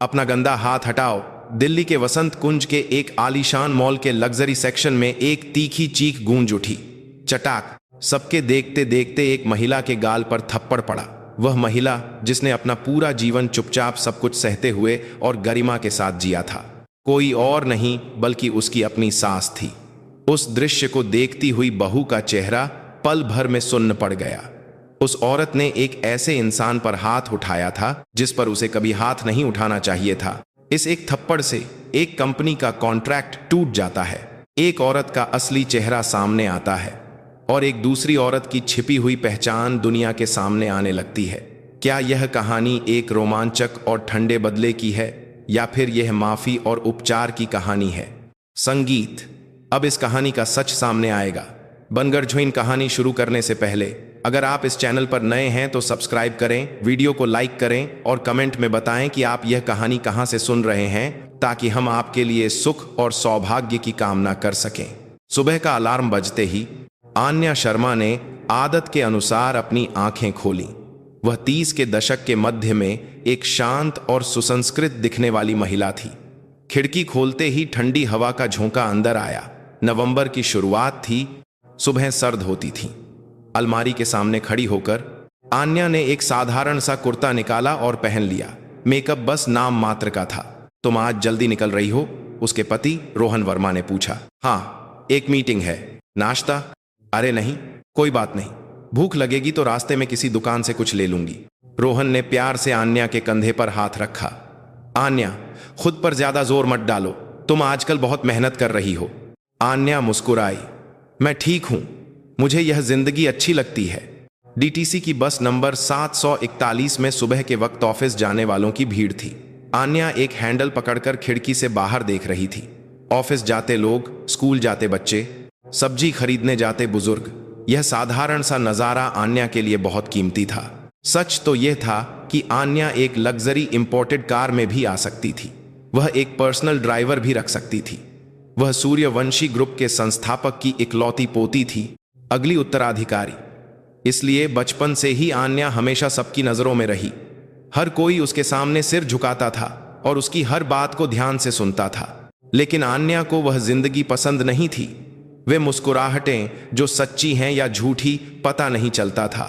अपना गंदा हाथ हटाओ। दिल्ली के वसंत कुंज के एक आलीशान मॉल के लग्जरी सेक्शन में एक तीखी चीख गूंज उठी। चटाक। सबके देखते देखते एक महिला के गाल पर थप्पड़ पड़ा। वह महिला जिसने अपना पूरा जीवन चुपचाप सब कुछ सहते हुए और गरिमा के साथ जिया था, कोई और नहीं बल्कि उसकी अपनी सास थी। उस दृश्य को देखती हुई बहू का चेहरा पल भर में सुन्न पड़ गया। उस औरत ने एक ऐसे इंसान पर हाथ उठाया था जिस पर उसे कभी हाथ नहीं उठाना चाहिए था। इस एक थप्पड़ से एक कंपनी का कॉन्ट्रैक्ट टूट जाता है, एक औरत का असली चेहरा सामने आता है और एक दूसरी औरत की छिपी हुई पहचान दुनिया के सामने आने लगती है। क्या यह कहानी एक रोमांचक और ठंडे बदले की है या फिर यह माफी और उपचार की कहानी है? संगीत। अब इस कहानी का सच सामने आएगा। बनगढ़ कहानी शुरू करने से पहले अगर आप इस चैनल पर नए हैं तो सब्सक्राइब करें, वीडियो को लाइक करें और कमेंट में बताएं कि आप यह कहानी कहां से सुन रहे हैं, ताकि हम आपके लिए सुख और सौभाग्य की कामना कर सकें। सुबह का अलार्म बजते ही आन्या शर्मा ने आदत के अनुसार अपनी आंखें खोलीं। वह 30 के दशक के मध्य में एक शांत और सुसंस्कृत दिखने वाली महिला थी। खिड़की खोलते ही ठंडी हवा का झोंका अंदर आया। नवंबर की शुरुआत थी, सुबह सर्द होती थी। अलमारी के सामने खड़ी होकर आन्या ने एक साधारण सा कुर्ता निकाला और पहन लिया। मेकअप बस नाम मात्र का था। तुम आज जल्दी निकल रही हो? उसके पति रोहन वर्मा ने पूछा। हाँ, एक मीटिंग है। नाश्ता? अरे नहीं, कोई बात नहीं, भूख लगेगी तो रास्ते में किसी दुकान से कुछ ले लूंगी। रोहन ने प्यार से आन्या के कंधे पर हाथ रखा। आन्या, खुद पर ज्यादा जोर मत डालो, तुम आजकल बहुत मेहनत कर रही हो। आन्या मुस्कुराई। मैं ठीक हूं, मुझे यह जिंदगी अच्छी लगती है। डीटीसी की बस नंबर 741 में सुबह के वक्त ऑफिस जाने वालों की भीड़ थी। आन्या एक हैंडल पकड़कर खिड़की से बाहर देख रही थी। ऑफिस जाते लोग, स्कूल जाते बच्चे, सब्जी खरीदने जाते बुजुर्ग। यह साधारण सा नजारा आन्या के लिए बहुत कीमती था। सच तो यह था कि आन्या एक लग्जरी इंपोर्टेड कार में भी आ सकती थी। वह एक पर्सनल ड्राइवर भी रख सकती थी। वह सूर्यवंशी ग्रुप के संस्थापक की इकलौती पोती थी, अगली उत्तराधिकारी। इसलिए बचपन से ही आन्या हमेशा सबकी नजरों में रही। हर कोई उसके सामने सिर झुकाता था और उसकी हर बात को ध्यान से सुनता था। लेकिन आन्या को वह जिंदगी पसंद नहीं थी। वे मुस्कुराहटें जो सच्ची हैं या झूठी पता नहीं चलता था।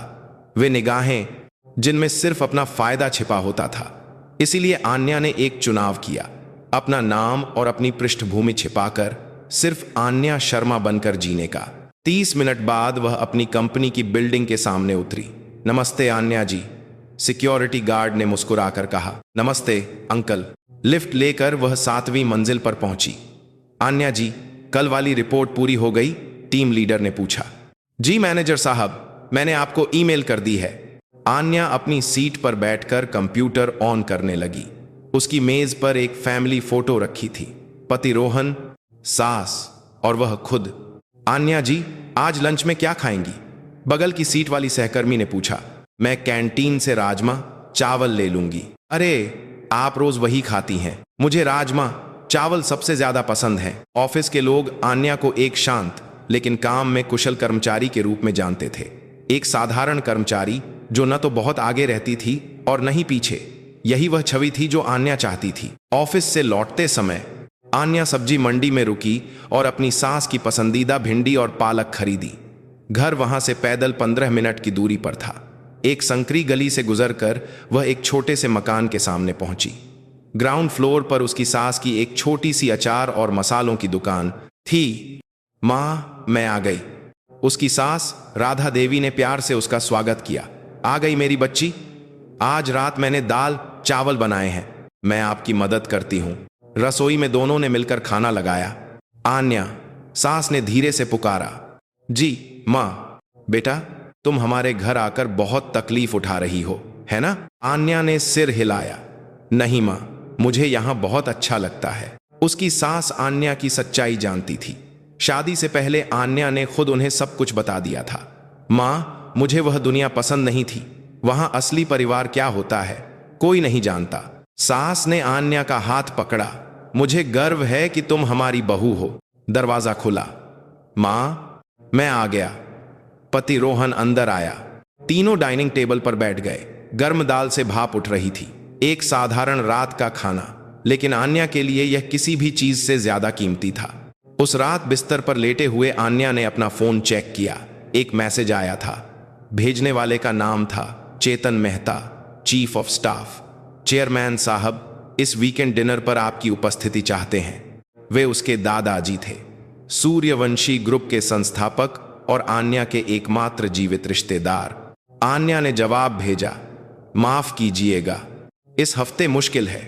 वे निगाहें जिनमें सिर्फ अपना फायदा छिपा होता था। इसीलिए आन्या ने एक चुनाव किया, अपना नाम और अपनी पृष्ठभूमि छिपाकर सिर्फ आन्या शर्मा बनकर जीने का। 30 मिनट बाद वह अपनी कंपनी की बिल्डिंग के सामने उतरी। नमस्ते आन्या जी, सिक्योरिटी गार्ड ने मुस्कुराकर कहा। नमस्ते अंकल। लिफ्ट लेकर वह 7वीं मंजिल पर पहुंची। आन्या जी, कल वाली रिपोर्ट पूरी हो गई? टीम लीडर ने पूछा। जी मैनेजर साहब, मैंने आपको ईमेल कर दी है। आन्या अपनी सीट पर बैठकर कंप्यूटर ऑन करने लगी। उसकी मेज पर एक फैमिली फोटो रखी थी, पति रोहन, सास और वह खुद। आन्या जी, आज लंच में क्या खाएंगी? बगल की सीट वाली सहकर्मी ने पूछा। मैं कैंटीन से राजमा चावल ले लूंगी। अरे, आप रोज वही खाती हैं। मुझे राजमा चावल सबसे ज्यादा पसंद है। ऑफिस के लोग आन्या को एक शांत लेकिन काम में कुशल कर्मचारी के रूप में जानते थे। एक साधारण कर्मचारी जो न तो बहुत आगे रहती थी और न ही पीछे। यही वह छवि थी जो आन्या चाहती थी। ऑफिस से लौटते समय आन्या सब्जी मंडी में रुकी और अपनी सास की पसंदीदा भिंडी और पालक खरीदी। घर वहां से पैदल 15 मिनट की दूरी पर था। एक संकरी गली से गुजरकर वह एक छोटे से मकान के सामने पहुंची। ग्राउंड फ्लोर पर उसकी सास की एक छोटी सी अचार और मसालों की दुकान थी। माँ, मैं आ गई। उसकी सास राधा देवी ने प्यार से उसका स्वागत किया। आ गई मेरी बच्ची, आज रात मैंने दाल चावल बनाए हैं, मैं आपकी मदद करती हूँ। रसोई में दोनों ने मिलकर खाना लगाया। आन्या, सास ने धीरे से पुकारा। जी माँ। बेटा, तुम हमारे घर आकर बहुत तकलीफ उठा रही हो, है ना? आन्या ने सिर हिलाया। नहीं माँ, मुझे यहाँ बहुत अच्छा लगता है। उसकी सास आन्या की सच्चाई जानती थी। शादी से पहले आन्या ने खुद उन्हें सब कुछ बता दिया था। माँ, मुझे वह दुनिया पसंद नहीं थी। वहां असली परिवार क्या होता है कोई नहीं जानता। सास ने आन्या का हाथ पकड़ा। मुझे गर्व है कि तुम हमारी बहू हो। दरवाजा खुला। माँ, मैं आ गया। पति रोहन अंदर आया। तीनों डाइनिंग टेबल पर बैठ गए। गर्म दाल से भाप उठ रही थी। एक साधारण रात का खाना, लेकिन आन्या के लिए यह किसी भी चीज से ज्यादा कीमती था। उस रात बिस्तर पर लेटे हुए आन्या ने अपना फोन चेक किया। एक मैसेज आया था। भेजने वाले का नाम था Chetan Mehta, chief of staff. Chairman साहब, इस वीकेंड डिनर पर आपकी उपस्थिति चाहते हैं। वे उसके दादाजी थे, सूर्यवंशी ग्रुप के संस्थापक और आन्या के एकमात्र जीवित रिश्तेदार। आन्या ने जवाब भेजा, माफ कीजिएगा, इस हफ्ते मुश्किल है,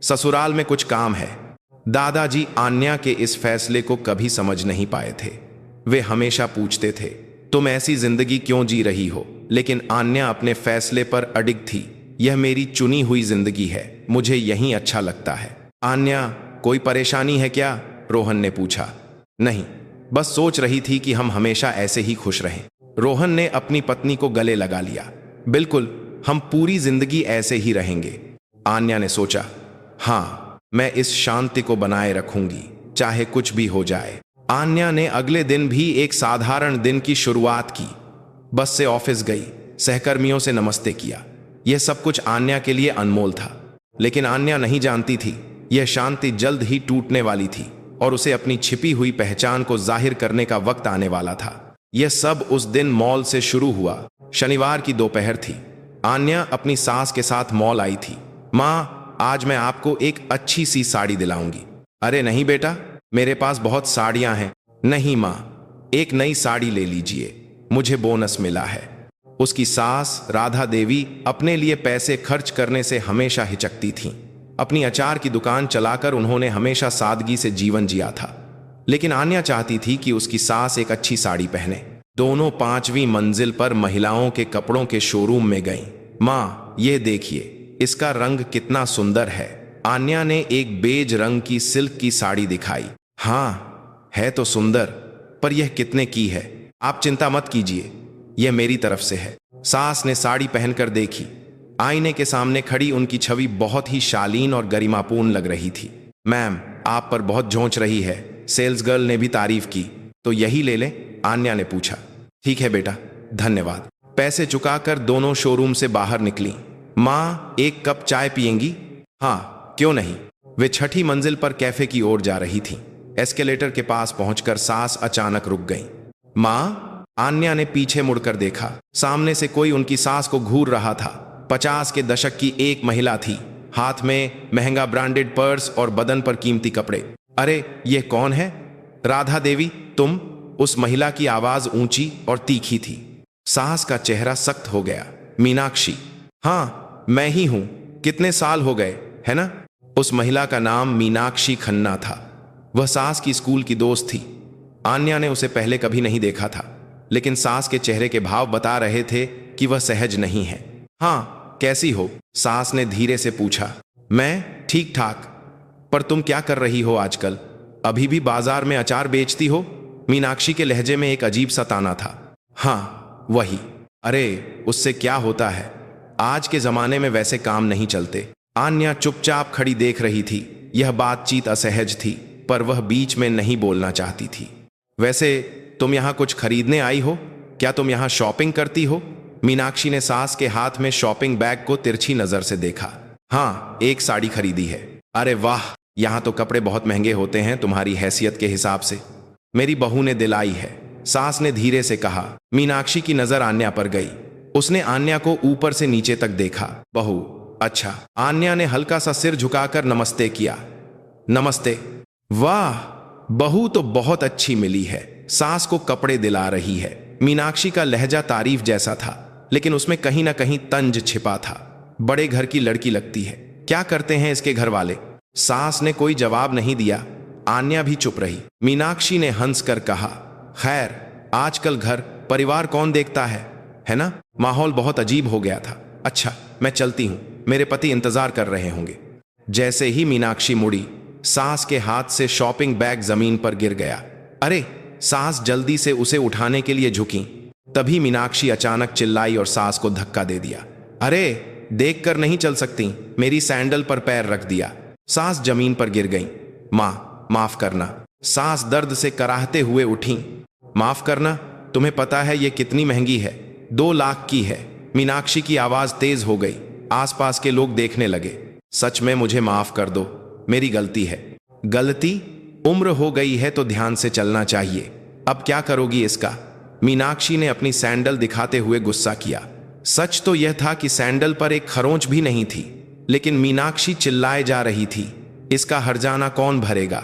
ससुराल में कुछ काम है। दादाजी आन्या के इस फैसले को कभी समझ नहीं पाए थे। वे हमेशा पूछते थे, तुम ऐसी जिंदगी क्यों जी रही हो? लेकिन आन्या अपने फैसले पर अडिग थी। यह मेरी चुनी हुई जिंदगी है, मुझे यहीं अच्छा लगता है। आन्या, कोई परेशानी है क्या? रोहन ने पूछा। नहीं, बस सोच रही थी कि हम हमेशा ऐसे ही खुश रहें। रोहन ने अपनी पत्नी को गले लगा लिया। बिल्कुल, हम पूरी जिंदगी ऐसे ही रहेंगे। आन्या ने सोचा, हाँ, मैं इस शांति को बनाए रखूंगी, चाहे कुछ भी हो जाए। आन्या ने अगले दिन भी एक साधारण दिन की शुरुआत की। बस से ऑफिस गई, सहकर्मियों से नमस्ते किया। यह सब कुछ आन्या के लिए अनमोल था, लेकिन आन्या नहीं जानती थी यह शांति जल्द ही टूटने वाली थी और उसे अपनी छिपी हुई पहचान को जाहिर करने का वक्त आने वाला था। यह सब उस दिन मॉल से शुरू हुआ। शनिवार की दोपहर थी। आन्या अपनी सास के साथ मॉल आई थी। माँ, आज मैं आपको एक अच्छी सी साड़ी दिलाऊंगी। अरे नहीं बेटा, मेरे पास बहुत साड़ियां हैं। नहीं माँ, एक नई साड़ी ले लीजिए, मुझे बोनस मिला है। उसकी सास राधा देवी अपने लिए पैसे खर्च करने से हमेशा हिचकती थीं। अपनी अचार की दुकान चलाकर उन्होंने हमेशा सादगी से जीवन जिया था, लेकिन आन्या चाहती थी कि उसकी सास एक अच्छी साड़ी पहने। दोनों 5वीं मंजिल पर महिलाओं के कपड़ों के शोरूम में गईं। माँ, ये देखिए, इसका रंग कितना सुंदर है। आन्या ने एक बेज रंग की सिल्क की साड़ी दिखाई। हाँ, है तो सुंदर, पर यह कितने की है? आप चिंता मत कीजिए, यह मेरी तरफ से है। सास ने साड़ी पहनकर देखी। आईने के सामने खड़ी उनकी छवि बहुत ही शालीन और गरिमापूर्ण लग रही थी। मैम, आप पर बहुत झोंच रही है, सेल्स गर्ल ने भी तारीफ की। तो यही ले लें? आन्या ने पूछा। ठीक है बेटा, धन्यवाद। पैसे चुकाकर दोनों शोरूम से बाहर निकली। माँ, एक कप चाय पिएंगी? हाँ, क्यों नहीं। वे 6ठी मंजिल पर कैफे की ओर जा रही थीं। एस्केलेटर के पास पहुंचकर सास अचानक रुक गईं। माँ, आन्या ने पीछे मुड़कर देखा। सामने से कोई उनकी सास को घूर रहा था। 50 के दशक की एक महिला थी, हाथ में महंगा ब्रांडेड पर्स और बदन पर कीमती कपड़े। अरे, ये कौन है? राधा देवी, तुम? उस महिला की आवाज ऊंची और तीखी थी। सास का चेहरा सख्त हो गया। मीनाक्षी? हाँ, मैं ही हूं। कितने साल हो गए, है ना? उस महिला का नाम मीनाक्षी खन्ना था। वह सास की स्कूल की दोस्त थी। आन्या ने उसे पहले कभी नहीं देखा था, लेकिन सास के चेहरे के भाव बता रहे थे कि वह सहज नहीं है। हाँ, कैसी हो? सास ने धीरे से पूछा। मैं ठीक ठाक, पर तुम क्या कर रही हो आजकल? अभी भी बाजार में अचार बेचती हो? मीनाक्षी के लहजे में एक अजीब सा ताना था। हाँ, वही। अरे, उससे क्या होता है, आज के जमाने में वैसे काम नहीं चलते। आन्या चुपचाप खड़ी देख रही थी। यह बातचीत असहज थी, पर वह बीच में नहीं बोलना चाहती थी। वैसे तुम यहाँ कुछ खरीदने आई हो? क्या तुम यहाँ शॉपिंग करती हो? मीनाक्षी ने सास के हाथ में शॉपिंग बैग को तिरछी नजर से देखा। हाँ, एक साड़ी खरीदी है। अरे वाह, यहाँ तो कपड़े बहुत महंगे होते हैं तुम्हारी हैसियत के हिसाब से। मेरी बहू ने दिलाई है, सास ने धीरे से कहा। मीनाक्षी की नजर आन्या पर गई। उसने आन्या को ऊपर से नीचे तक देखा। बहू? अच्छा। आन्या ने हल्का सा सिर झुकाकर नमस्ते किया। नमस्ते। वाह, बहू तो बहुत अच्छी मिली है। सास को कपड़े दिला रही है। मीनाक्षी का लहजा तारीफ जैसा था, लेकिन उसमें कहीं ना कहीं तंज छिपा था। बड़े घर की लड़की लगती है। क्या करते हैं इसके घर वाले? सास ने कोई जवाब नहीं दिया। आन्या भी चुप रही। मीनाक्षी ने हंसकर कहा, खैर, आजकल घर परिवार कौन देखता है ना? माहौल बहुत अजीब हो गया था। अच्छा, मैं चलती हूं, मेरे पति इंतजार कर रहे होंगे। जैसे ही मीनाक्षी मुड़ी, सास के हाथ से शॉपिंग बैग जमीन पर गिर गया। अरे! सास जल्दी से उसे उठाने के लिए झुकी। तभी मीनाक्षी अचानक चिल्लाई और सास को धक्का दे दिया। अरे! देखकर नहीं चल सकती, मेरी सैंडल पर पैर रख दिया। सास जमीन पर गिर गई। माँ, माफ करना। सास दर्द से कराहते हुए उठी। माफ करना? तुम्हें पता है ये कितनी महंगी है? 2 लाख की है। मीनाक्षी की आवाज तेज हो गई। आसपास के लोग देखने लगे। सच में मुझे माफ कर दो, मेरी गलती है। गलती? उम्र हो गई है तो ध्यान से चलना चाहिए। अब क्या करोगी इसका? मीनाक्षी ने अपनी सैंडल दिखाते हुए गुस्सा किया। सच तो यह था कि सैंडल पर एक खरोंच भी नहीं थी, लेकिन मीनाक्षी चिल्लाए जा रही थी, इसका हर्जाना कौन भरेगा?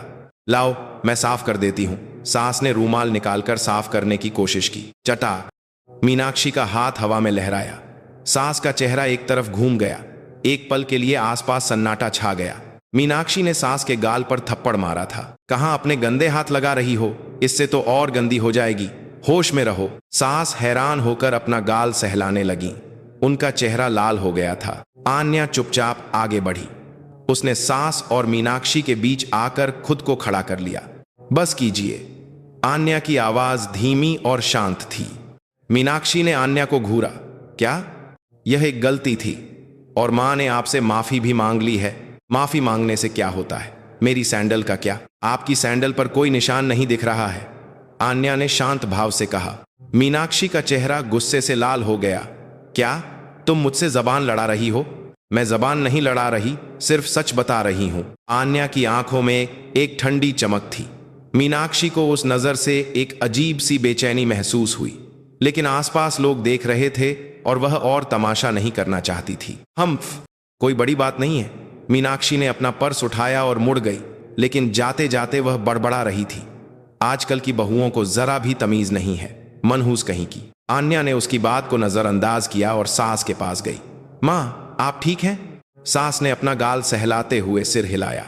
लाओ, मैं साफ कर देती हूं। सास ने रूमाल निकालकर साफ करने की कोशिश की। चटाक! मीनाक्षी का हाथ हवा में लहराया। सास का चेहरा एक तरफ घूम गया। एक पल के लिए आसपास सन्नाटा छा गया। मीनाक्षी ने सास के गाल पर थप्पड़ मारा था। कहां अपने गंदे हाथ लगा रही हो? इससे तो और गंदी हो जाएगी। होश में रहो। सास हैरान होकर अपना गाल सहलाने लगी। उनका चेहरा लाल हो गया था। आन्या चुपचाप आगे बढ़ी। उसने सास और मीनाक्षी के बीच आकर खुद को खड़ा कर लिया। बस कीजिए। आन्या की आवाज धीमी और शांत थी। मीनाक्षी ने आन्या को घूरा। क्या? यह एक गलती थी और मां ने आपसे माफी भी मांग ली है। माफी मांगने से क्या होता है? मेरी सैंडल का क्या? आपकी सैंडल पर कोई निशान नहीं दिख रहा है, आन्या ने शांत भाव से कहा। मीनाक्षी का चेहरा गुस्से से लाल हो गया। क्या तुम मुझसे जबान लड़ा रही हो? मैं जबान नहीं लड़ा रही, सिर्फ सच बता रही हूं। आन्या की आंखों में एक ठंडी चमक थी। मीनाक्षी को उस नजर से एक अजीब सी बेचैनी महसूस हुई, लेकिन आसपास लोग देख रहे थे और वह और तमाशा नहीं करना चाहती थी। कोई बड़ी बात नहीं है। मीनाक्षी ने अपना पर्स उठाया और मुड़ गई, लेकिन जाते जाते वह बड़बड़ा रही थी। आजकल की बहुओं को जरा भी तमीज नहीं है, मनहूस कहीं की। आन्या ने उसकी बात को नजरअंदाज किया और सास के पास गई। मां, आप ठीक हैं? सास ने अपना गाल सहलाते हुए सिर हिलाया।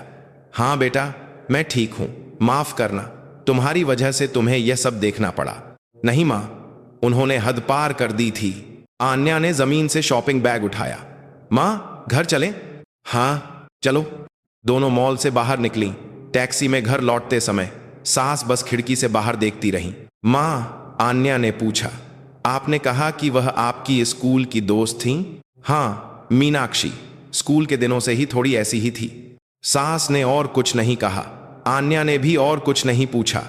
हाँ बेटा, मैं ठीक हूं। माफ करना, तुम्हारी वजह से तुम्हें यह सब देखना पड़ा। नहीं मां, उन्होंने हद पार कर दी थी। आन्या ने जमीन से शॉपिंग बैग उठाया। मां, घर चलें? हाँ चलो। दोनों मॉल से बाहर निकली। टैक्सी में घर लौटते समय सास बस खिड़की से बाहर देखती रही। मां, आन्या ने पूछा, आपने कहा कि वह आपकी स्कूल की दोस्त थीं? हाँ मीनाक्षी, स्कूल के दिनों से ही थोड़ी ऐसी ही थी। सास ने और कुछ नहीं कहा। आन्या ने भी और कुछ नहीं पूछा,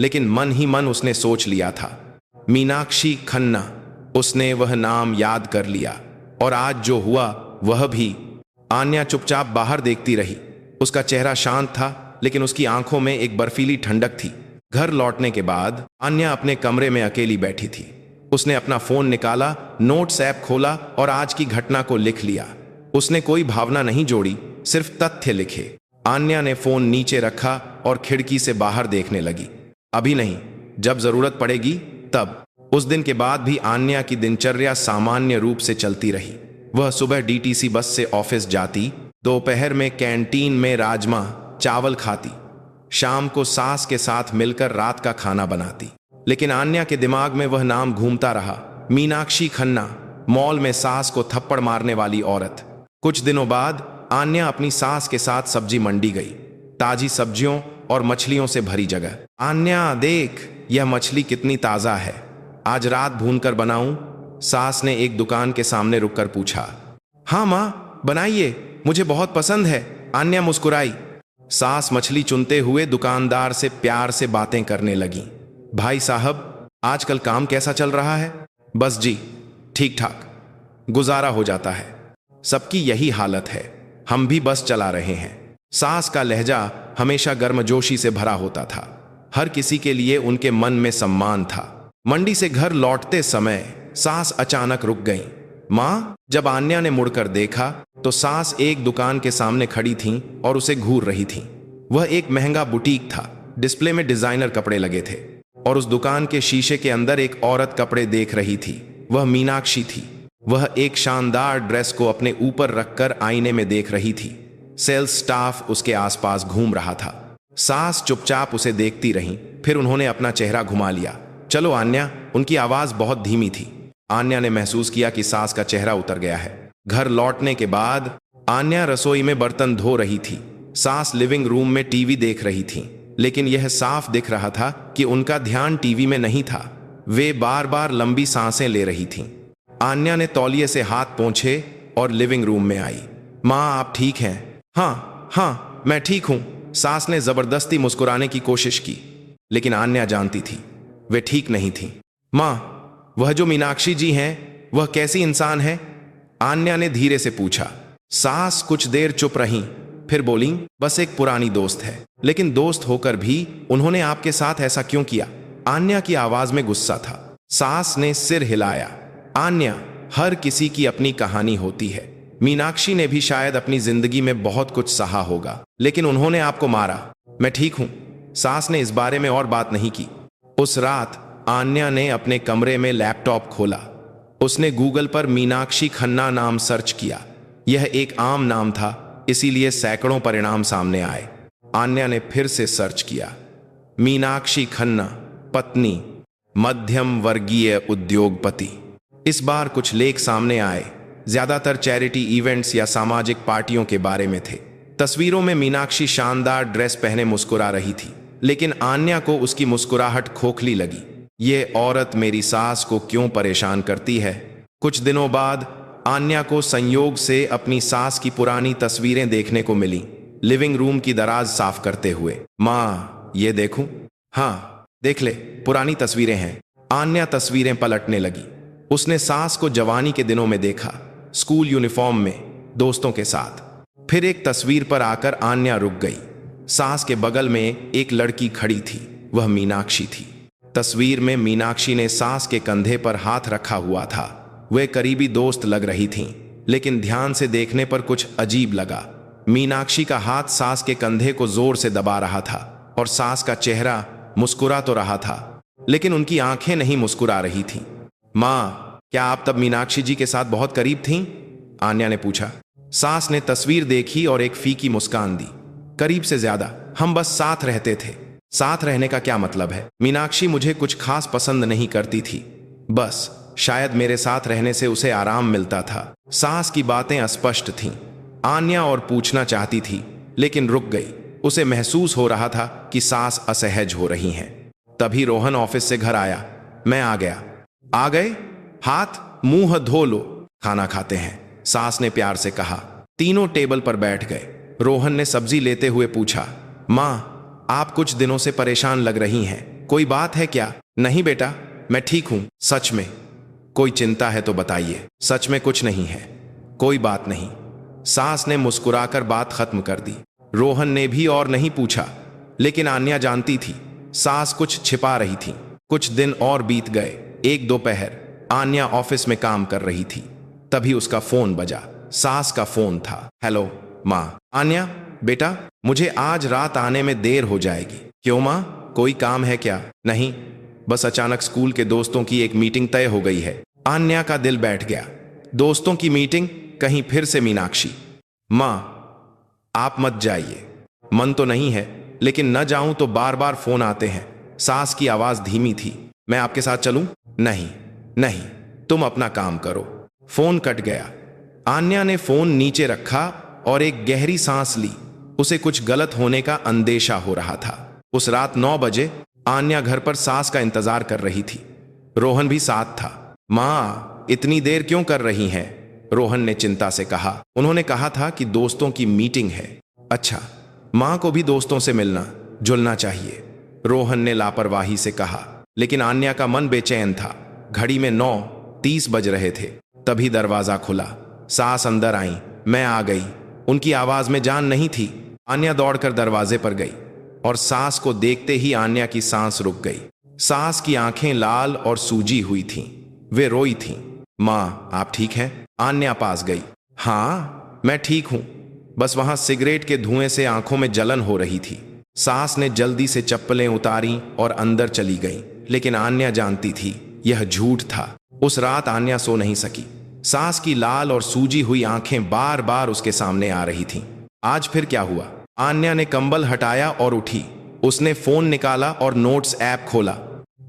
लेकिन मन ही मन उसने सोच लिया था, मीनाक्षी खन्ना। उसने वह नाम याद कर लिया और आज जो हुआ वह भी। आन्या चुपचाप बाहर देखती रही। उसका चेहरा शांत था, लेकिन उसकी आंखों में एक बर्फीली ठंडक थी। घर लौटने के बाद आन्या अपने कमरे में अकेली बैठी थी। उसने अपना फोन निकाला, नोट्स ऐप खोला और आज की घटना को लिख लिया। उसने कोई भावना नहीं जोड़ी, सिर्फ तथ्य लिखे। आन्या ने फोन नीचे रखा और खिड़की से बाहर देखने लगी। अभी नहीं, जब जरूरत पड़ेगी तब। उस दिन के बाद भी आन्या की दिनचर्या सामान्य रूप से चलती रही। वह सुबह डीटीसी बस से ऑफिस जाती, दोपहर में कैंटीन में राजमा चावल खाती, शाम को सास के साथ मिलकर रात का खाना बनाती। लेकिन आन्या के दिमाग में वह नाम घूमता रहा, मीनाक्षी खन्ना, मॉल में सास को थप्पड़ मारने वाली औरत। कुछ दिनों बाद आन्या अपनी सास के साथ सब्जी मंडी गई। ताजी सब्जियों और मछलियों से भरी जगह। आन्या देख, यह मछली कितनी ताजा है, आज रात भूनकर बनाऊं? सास ने एक दुकान के सामने रुककर पूछा। हाँ मां, बनाइए, मुझे बहुत पसंद है, आन्या मुस्कुराई। सास मछली चुनते हुए दुकानदार से प्यार से बातें करने लगी। भाई साहब, आजकल काम कैसा चल रहा है? बस जी, ठीक ठाक, गुजारा हो जाता है। सबकी यही हालत है, हम भी बस चला रहे हैं। सास का लहजा हमेशा गर्मजोशी से भरा होता था। हर किसी के लिए उनके मन में सम्मान था। मंडी से घर लौटते समय सास अचानक रुक गई। मां, जब आन्या ने मुड़कर देखा तो सास एक दुकान के सामने खड़ी थीं और उसे घूर रही थीं। वह एक महंगा बुटीक था। डिस्प्ले में डिजाइनर कपड़े लगे थे और उस दुकान के शीशे के अंदर एक औरत कपड़े देख रही थी। वह मीनाक्षी थी। वह एक शानदार ड्रेस को अपने ऊपर रखकर आईने में देख रही थी। सेल्स स्टाफ उसके आसपास घूम रहा था। सास चुपचाप उसे देखती रहीं, फिर उन्होंने अपना चेहरा घुमा लिया। चलो आन्या, उनकी आवाज बहुत धीमी थी। आन्या ने महसूस किया कि सास का चेहरा उतर गया है। घर लौटने के बाद आन्या रसोई में बर्तन धो रही थी। सास लिविंग रूम में टीवी देख रही थी, लेकिन यह साफ दिख रहा था कि उनका ध्यान टीवी में नहीं था। वे बार बार लंबी सांसें ले रही थीं। आन्या ने तौलिए से हाथ पोंछे और लिविंग रूम में आई। मां, आप ठीक हैं? हाँ, मैं ठीक हूं। सास ने जबरदस्ती मुस्कुराने की कोशिश की, लेकिन आन्या जानती थी वे ठीक नहीं थी। मां, वह जो मीनाक्षी जी हैं, वह कैसी इंसान है? आन्या ने धीरे से पूछा। सास कुछ देर चुप रहीं, फिर बोली, बस एक पुरानी दोस्त है। लेकिन दोस्त होकर भी उन्होंने आपके साथ ऐसा क्यों किया? आन्या की आवाज में गुस्सा था। सास ने सिर हिलाया। आन्या, हर किसी की अपनी कहानी होती है। मीनाक्षी ने भी शायद अपनी जिंदगी में बहुत कुछ सहा होगा, लेकिन उन्होंने आपको मारा। मैं ठीक हूं। सास ने इस बारे में और बात नहीं की। उस रात आन्या ने अपने कमरे में लैपटॉप खोला। उसने गूगल पर मीनाक्षी खन्ना नाम सर्च किया। यह एक आम नाम था, इसीलिए सैकड़ों परिणाम सामने आए। आन्या ने फिर से सर्च किया। मीनाक्षी खन्ना, पत्नी, मध्यम वर्गीय उद्योगपति। इस बार कुछ लेख सामने आए। ज्यादातर चैरिटी इवेंट्स या सामाजिक पार्टियों के बारे में थे। तस्वीरों में मीनाक्षी शानदार ड्रेस पहने मुस्कुरा रही थी, लेकिन आन्या को उसकी मुस्कुराहट खोखली लगी। ये औरत मेरी सास को क्यों परेशान करती है? कुछ दिनों बाद आन्या को संयोग से अपनी सास की पुरानी तस्वीरें देखने को मिली, लिविंग रूम की दराज साफ करते हुए। माँ, ये देखूं? हाँ, देख ले, पुरानी तस्वीरें हैं। आन्या तस्वीरें पलटने लगी। उसने सास को जवानी के दिनों में देखा, स्कूल यूनिफॉर्म में, दोस्तों के साथ। फिर एक तस्वीर पर आकर आन्या रुक गई। सास के बगल में एक लड़की खड़ी थी, वह मीनाक्षी थी। तस्वीर में मीनाक्षी ने सास के कंधे पर हाथ रखा हुआ था। वे करीबी दोस्त लग रही थीं, लेकिन ध्यान से देखने पर कुछ अजीब लगा। मीनाक्षी का हाथ सास के कंधे को जोर से दबा रहा था और सास का चेहरा मुस्कुरा तो रहा था, लेकिन उनकी आंखें नहीं मुस्कुरा रही थीं। माँ, क्या आप तब मीनाक्षी जी के साथ बहुत करीब थीं? आन्या ने पूछा। सास ने तस्वीर देखी और एक फीकी मुस्कान दी। करीब से ज्यादा, हम बस साथ रहते थे। साथ रहने का क्या मतलब है? मीनाक्षी मुझे कुछ खास पसंद नहीं करती थी, बस शायद मेरे साथ रहने से उसे आराम मिलता था। सास की बातें अस्पष्ट थीं। आन्या और पूछना चाहती थी, लेकिन रुक गई। उसे महसूस हो रहा था कि सास असहज हो रही हैं। तभी रोहन ऑफिस से घर आया। मैं आ गया। आ गए? हाथ मुंह धो लो, खाना खाते हैं, सास ने प्यार से कहा। तीनों टेबल पर बैठ गए। रोहन ने सब्जी लेते हुए पूछा, माँ, आप कुछ दिनों से परेशान लग रही हैं, कोई बात है क्या? नहीं बेटा, मैं ठीक हूं। सच में? कोई चिंता है तो बताइए। सच में कुछ नहीं है, कोई बात नहीं। सास ने मुस्कुराकर बात खत्म कर दी। रोहन ने भी और नहीं पूछा, लेकिन आन्या जानती थी सास कुछ छिपा रही थी। कुछ दिन और बीत गए। एक दोपहर आन्या ऑफिस में काम कर रही थी, तभी उसका फोन बजा। सास का फोन था। हेलो माँ। आन्या, बेटा, मुझे आज रात आने में देर हो जाएगी। क्यों माँ, कोई काम है क्या? नहीं, बस अचानक स्कूल के दोस्तों की एक मीटिंग तय हो गई है। आन्या का दिल बैठ गया। दोस्तों की मीटिंग? कहीं फिर से मीनाक्षी? माँ, आप मत जाइए। मन तो नहीं है, लेकिन न जाऊं तो बार बार फोन आते हैं। सास की आवाज धीमी थी। मैं आपके साथ चलूं? नहीं नहीं, तुम अपना काम करो। फोन कट गया। आन्या ने फोन नीचे रखा और एक गहरी सांस ली। उसे कुछ गलत होने का अंदेशा हो रहा था। उस रात 9 बजे आन्या घर पर सास का इंतजार कर रही थी। रोहन भी साथ था। माँ, इतनी देर क्यों कर रही हैं? रोहन ने चिंता से कहा। उन्होंने कहा था कि दोस्तों की मीटिंग है। अच्छा, माँ को भी दोस्तों से मिलना जुलना चाहिए, रोहन ने लापरवाही से कहा। लेकिन आन्या का मन बेचैन था। घड़ी में 9:30 बज रहे थे। तभी दरवाजा खुला। सास अंदर आई। मैं आ गई। उनकी आवाज में जान नहीं थी। आन्या दौड़कर दरवाजे पर गई और सास को देखते ही आन्या की सांस रुक गई। सास की आंखें लाल और सूजी हुई थीं। वे रोई थीं। माँ, आप ठीक हैं? आन्या पास गई। हाँ, मैं ठीक हूं, बस वहां सिगरेट के धुएं से आंखों में जलन हो रही थी। सास ने जल्दी से चप्पलें उतारी और अंदर चली गई, लेकिन आन्या जानती थी यह झूठ था। उस रात आन्या सो नहीं सकी। सास की लाल और सूजी हुई आंखें बार बार उसके सामने आ रही थीं। आज फिर क्या हुआ? आन्या ने कंबल हटाया और उठी। उसने फोन निकाला और नोट्स ऐप खोला।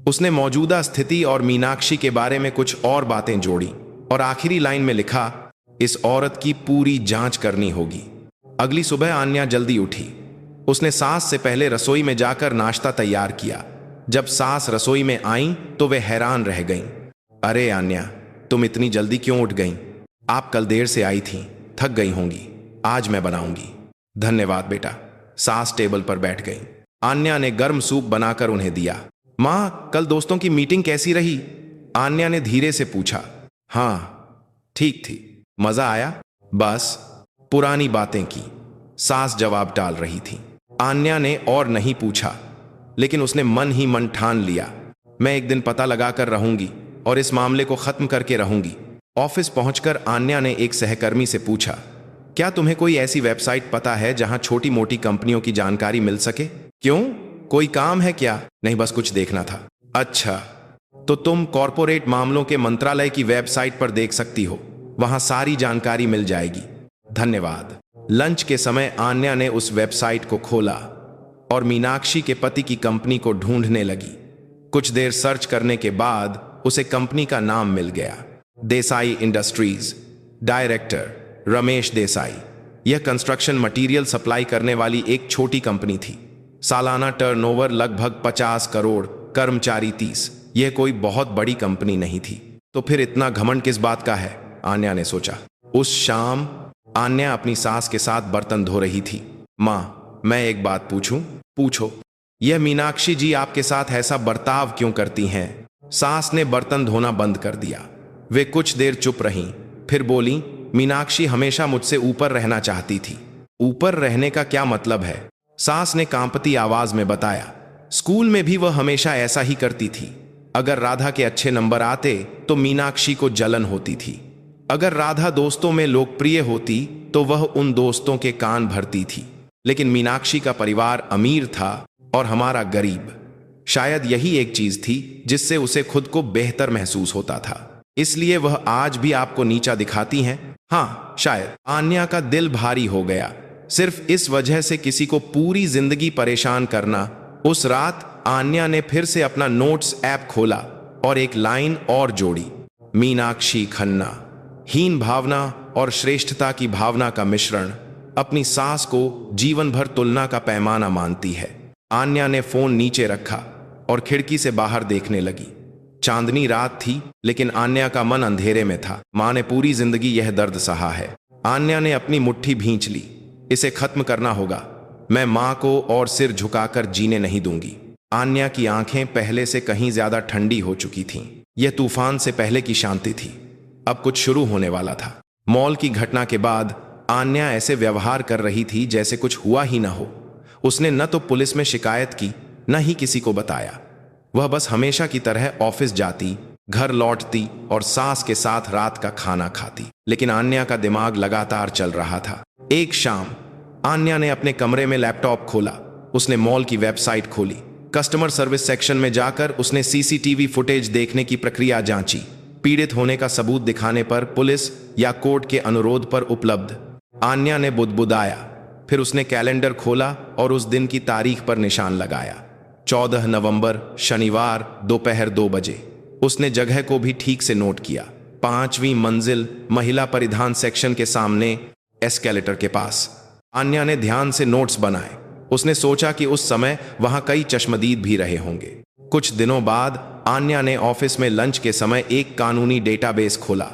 उसने मौजूदा स्थिति और मीनाक्षी के बारे में कुछ और बातें जोड़ी और आखिरी लाइन में लिखा, इस औरत की पूरी जांच करनी होगी। अगली सुबह आन्या जल्दी उठी। उसने सास से पहले रसोई में जाकर नाश्ता तैयार किया। जब सास रसोई में आईं तो वे हैरान रह गईं। अरे आन्या, तुम इतनी जल्दी क्यों उठ गईं? आप कल देर से आई थीं, थक गई होंगी। आज मैं बनाऊंगी। धन्यवाद बेटा। सास टेबल पर बैठ गई। आन्या ने गर्म सूप बनाकर उन्हें दिया। माँ, कल दोस्तों की मीटिंग कैसी रही? आन्या ने धीरे से पूछा। हाँ, ठीक थी। मजा आया? बस पुरानी बातें की, सास जवाब टाल रही थी। आन्या ने और नहीं पूछा, लेकिन उसने मन ही मन ठान लिया, मैं एक दिन पता लगा कर रहूंगी और इस मामले को खत्म करके रहूंगी। ऑफिस पहुंचकर आन्या ने एक सहकर्मी से पूछा, क्या तुम्हें कोई ऐसी वेबसाइट पता है जहां छोटी मोटी कंपनियों की जानकारी मिल सके? क्यों, कोई काम है क्या? नहीं, बस कुछ देखना था। अच्छा, तो तुम कॉरपोरेट मामलों के मंत्रालय की वेबसाइट पर देख सकती हो, वहां सारी जानकारी मिल जाएगी। धन्यवाद। लंच के समय आन्या ने उस वेबसाइट को खोला और मीनाक्षी के पति की कंपनी को ढूंढने लगी। कुछ देर सर्च करने के बाद उसे कंपनी का नाम मिल गया, देसाई इंडस्ट्रीज। डायरेक्टर रमेश देसाई। यह कंस्ट्रक्शन मटेरियल सप्लाई करने वाली एक छोटी कंपनी थी। सालाना टर्नओवर लगभग 50 करोड़, कर्मचारी 30। यह कोई बहुत बड़ी कंपनी नहीं थी। तो फिर इतना घमंड किस बात का है, आन्या ने सोचा। उस शाम आन्या अपनी सास के साथ बर्तन धो रही थी। माँ, मैं एक बात पूछूं? पूछो। यह मीनाक्षी जी आपके साथ ऐसा बर्ताव क्यों करती हैं? सास ने बर्तन धोना बंद कर दिया। वे कुछ देर चुप रहीं, फिर बोली, मीनाक्षी हमेशा मुझसे ऊपर रहना चाहती थी। ऊपर रहने का क्या मतलब है? सास ने कांपती आवाज में बताया, स्कूल में भी वह हमेशा ऐसा ही करती थी। अगर राधा के अच्छे नंबर आते तो मीनाक्षी को जलन होती थी। अगर राधा दोस्तों में लोकप्रिय होती तो वह उन दोस्तों के कान भरती थी। लेकिन मीनाक्षी का परिवार अमीर था और हमारा गरीब। शायद यही एक चीज थी जिससे उसे खुद को बेहतर महसूस होता था, इसलिए वह आज भी आपको नीचा दिखाती हैं। हाँ, शायद। आन्या का दिल भारी हो गया, सिर्फ इस वजह से किसी को पूरी जिंदगी परेशान करना। उस रात आन्या ने फिर से अपना नोट्स ऐप खोला और एक लाइन और जोड़ी, मीनाक्षी खन्ना हीन भावना और श्रेष्ठता की भावना का मिश्रण, अपनी सास को जीवन भर तुलना का पैमाना मानती है। आन्या ने फोन नीचे रखा और खिड़की से बाहर देखने लगी। चांदनी रात थी, लेकिन आन्या का मन अंधेरे में था। मां ने पूरी जिंदगी यह दर्द सहा है। आन्या ने अपनी मुट्ठी भींच ली, इसे खत्म करना होगा। मैं मां को और सिर झुकाकर जीने नहीं दूंगी। आन्या की आंखें पहले से कहीं ज्यादा ठंडी हो चुकी थीं। यह तूफान से पहले की शांति थी, अब कुछ शुरू होने वाला था। मॉल की घटना के बाद आन्या ऐसे व्यवहार कर रही थी जैसे कुछ हुआ ही ना हो। उसने न तो पुलिस में शिकायत की, न ही किसी को बताया। वह बस हमेशा की तरह ऑफिस जाती, घर लौटती और सास के साथ रात का खाना खाती। लेकिन आन्या का दिमाग लगातार चल रहा था। एक शाम आन्या ने अपने कमरे में लैपटॉप खोला। उसने मॉल की वेबसाइट खोली। कस्टमर सर्विस सेक्शन में जाकर उसने सीसीटीवी फुटेज देखने की प्रक्रिया जांची। पीड़ित होने का सबूत दिखाने पर पुलिस या कोर्ट के अनुरोध पर उपलब्ध। आन्या ने बुदबुदाया। फिर उसने कैलेंडर खोला और उस दिन की तारीख पर निशान लगाया, 14 नवंबर, शनिवार, दोपहर 2 बजे। उसने जगह को भी ठीक से नोट किया, 5वीं मंजिल, महिला परिधान सेक्शन के सामने, एस्केलेटर के पास। आन्या ने ध्यान से नोट्स बनाए। उसने सोचा कि उस समय वहां कई चश्मदीद भी रहे होंगे। कुछ दिनों बाद आन्या ने ऑफिस में लंच के समय एक कानूनी डेटाबेस खोला।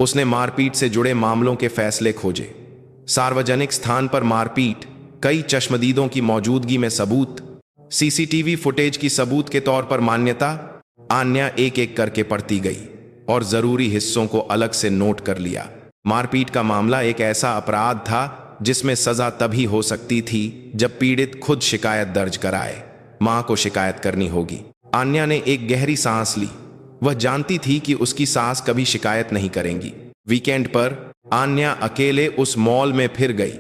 उसने मारपीट से जुड़े मामलों के फैसले खोजे। सार्वजनिक स्थान पर मारपीट, कई चश्मदीदों की मौजूदगी में सबूत, सीसीटीवी फुटेज की सबूत के तौर पर मान्यता। आन्या एक एक करके पढ़ती गई और जरूरी हिस्सों को अलग से नोट कर लिया। मारपीट का मामला एक ऐसा अपराध था जिसमें सजा तभी हो सकती थी जब पीड़ित खुद शिकायत दर्ज कराए। मां को शिकायत करनी होगी। आन्या ने एक गहरी सांस ली। वह जानती थी कि उसकी सास कभी शिकायत नहीं करेंगी। वीकेंड पर आन्या अकेले उस मॉल में फिर गई।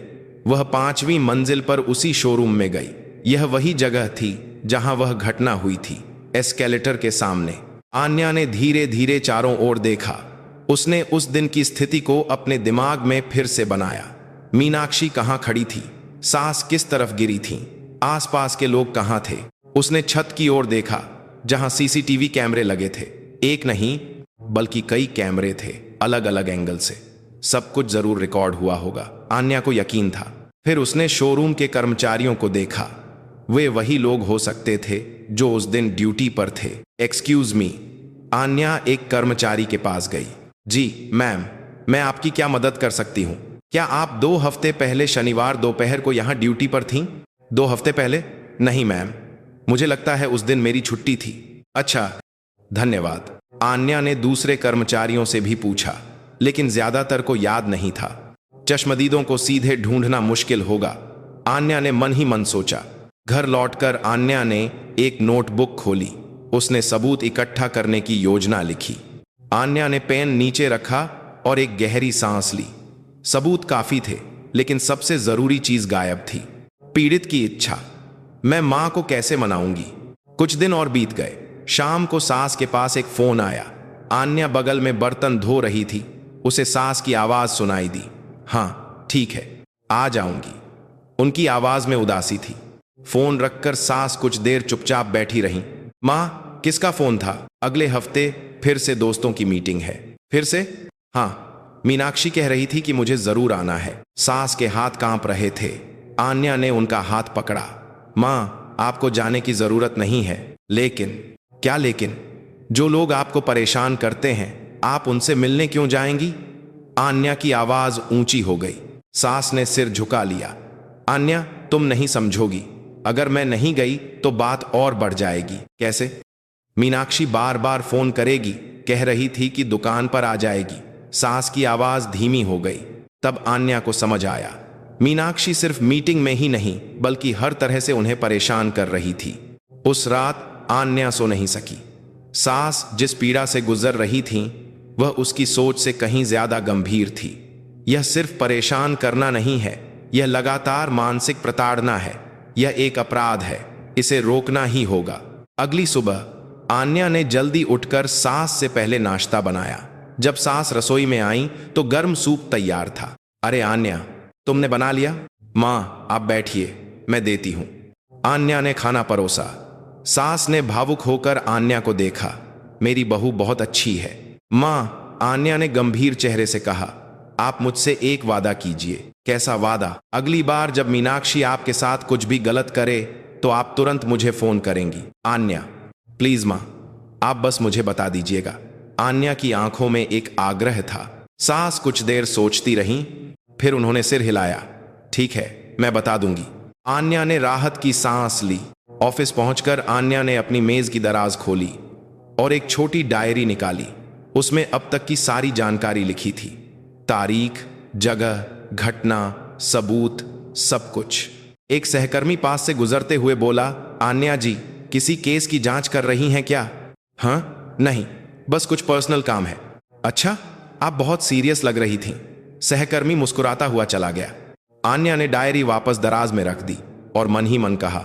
वह 5वीं मंजिल पर उसी शोरूम में गई। यह वही जगह थी जहां वह घटना हुई थी, एस्केलेटर के सामने। आन्या ने धीरे धीरे चारों ओर देखा। उसने उस दिन की स्थिति को अपने दिमाग में फिर से बनाया। मीनाक्षी कहां खड़ी थी, सास किस तरफ गिरी थी, आसपास के लोग कहां थे। उसने छत की ओर देखा जहां सीसीटीवी कैमरे लगे थे। एक नहीं बल्कि कई कैमरे थे, अलग अलग एंगल से। सब कुछ जरूर रिकॉर्ड हुआ होगा, आन्या को यकीन था। फिर उसने शोरूम के कर्मचारियों को देखा। वे वही लोग हो सकते थे जो उस दिन ड्यूटी पर थे। एक्सक्यूज मी, आन्या एक कर्मचारी के पास गई। जी मैम, मैं आपकी क्या मदद कर सकती हूँ? क्या आप 2 हफ्ते पहले शनिवार दोपहर को यहाँ ड्यूटी पर थीं? 2 हफ्ते पहले? नहीं मैम, मुझे लगता है उस दिन मेरी छुट्टी थी। अच्छा, धन्यवाद। आन्या ने दूसरे कर्मचारियों से भी पूछा, लेकिन ज्यादातर को याद नहीं था। चश्मदीदों को सीधे ढूंढना मुश्किल होगा, आन्या ने मन ही मन सोचा। घर लौटकर आन्या ने एक नोटबुक खोली। उसने सबूत इकट्ठा करने की योजना लिखी। आन्या ने पेन नीचे रखा और एक गहरी सांस ली। सबूत काफी थे, लेकिन सबसे जरूरी चीज गायब थी, पीड़ित की इच्छा। मैं मां को कैसे मनाऊंगी? कुछ दिन और बीत गए। शाम को सास के पास एक फोन आया। आन्या बगल में बर्तन धो रही थी। उसे सास की आवाज सुनाई दी। हाँ ठीक है, आ जाऊंगी। उनकी आवाज में उदासी थी। फोन रखकर सास कुछ देर चुपचाप बैठी रही। मां, किसका फोन था? अगले हफ्ते फिर से दोस्तों की मीटिंग है। फिर से? हाँ, मीनाक्षी कह रही थी कि मुझे जरूर आना है। सास के हाथ कांप रहे थे। आन्या ने उनका हाथ पकड़ा। मां, आपको जाने की जरूरत नहीं है। लेकिन? क्या लेकिन? जो लोग आपको परेशान करते हैं, आप उनसे मिलने क्यों जाएंगी? आन्या की आवाज ऊंची हो गई। सास ने सिर झुका लिया। आन्या, तुम नहीं समझोगी। अगर मैं नहीं गई तो बात और बढ़ जाएगी। कैसे? मीनाक्षी बार बार फोन करेगी, कह रही थी कि दुकान पर आ जाएगी। सास की आवाज धीमी हो गई। तब आन्या को समझ आया, मीनाक्षी सिर्फ मीटिंग में ही नहीं बल्कि हर तरह से उन्हें परेशान कर रही थी। उस रात आन्या सो नहीं सकी। सास जिस पीड़ा से गुजर रही थी वह उसकी सोच से कहीं ज्यादा गंभीर थी। यह सिर्फ परेशान करना नहीं है, यह लगातार मानसिक प्रताड़ना है। यह एक अपराध है, इसे रोकना ही होगा। अगली सुबह आन्या ने जल्दी उठकर सास से पहले नाश्ता बनाया। जब सास रसोई में आई तो गर्म सूप तैयार था। अरे आन्या, तुमने बना लिया? मां, आप बैठिए, मैं देती हूं। आन्या ने खाना परोसा। सास ने भावुक होकर आन्या को देखा। मेरी बहू बहुत अच्छी है। मां, आन्या ने गंभीर चेहरे से कहा, आप मुझसे एक वादा कीजिए। कैसा वादा? अगली बार जब मीनाक्षी आपके साथ कुछ भी गलत करे तो आप तुरंत मुझे फोन करेंगी। आन्या, प्लीज मां, आप बस मुझे बता दीजिएगा। आन्या की आंखों में एक आग्रह था। सास कुछ देर सोचती रहीं, फिर उन्होंने सिर हिलाया। ठीक है, मैं बता दूंगी। आन्या ने राहत की सांस ली। ऑफिस पहुंचकर आन्या ने अपनी मेज की दराज खोली और एक छोटी डायरी निकाली। उसमें अब तक की सारी जानकारी लिखी थी, तारीख, जगह, घटना, सबूत, सब कुछ। एक सहकर्मी पास से गुजरते हुए बोला, आन्या जी, किसी केस की जांच कर रही हैं क्या? हाँ, नहीं, बस कुछ पर्सनल काम है। अच्छा, आप बहुत सीरियस लग रही थीं। सहकर्मी मुस्कुराता हुआ चला गया। आन्या ने डायरी वापस दराज में रख दी और मन ही मन कहा,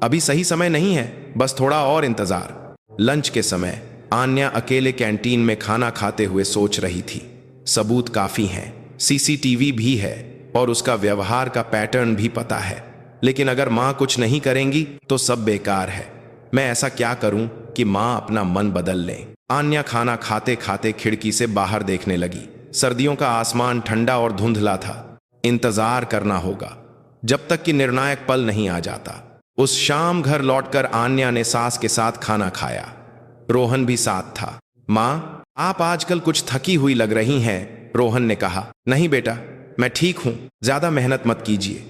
अभी सही समय नहीं है, बस थोड़ा और इंतजार। लंच के समय आन्या अकेले कैंटीन में खाना खाते हुए सोच रही थी। सबूत काफी हैं, सीसीटीवी भी है और उसका व्यवहार का पैटर्न भी पता है। लेकिन अगर मां कुछ नहीं करेंगी तो सब बेकार है। मैं ऐसा क्या करूं कि मां अपना मन बदल ले? आन्या खाना खाते खाते खिड़की से बाहर देखने लगी। सर्दियों का आसमान ठंडा और धुंधला था। इंतजार करना होगा जब तक कि निर्णायक पल नहीं आ जाता। उस शाम घर लौटकर आन्या ने सास के साथ खाना खाया। रोहन भी साथ था। मां, आप आजकल कुछ थकी हुई लग रही हैं, रोहन ने कहा। नहीं बेटा, मैं ठीक हूं, ज्यादा मेहनत मत कीजिए।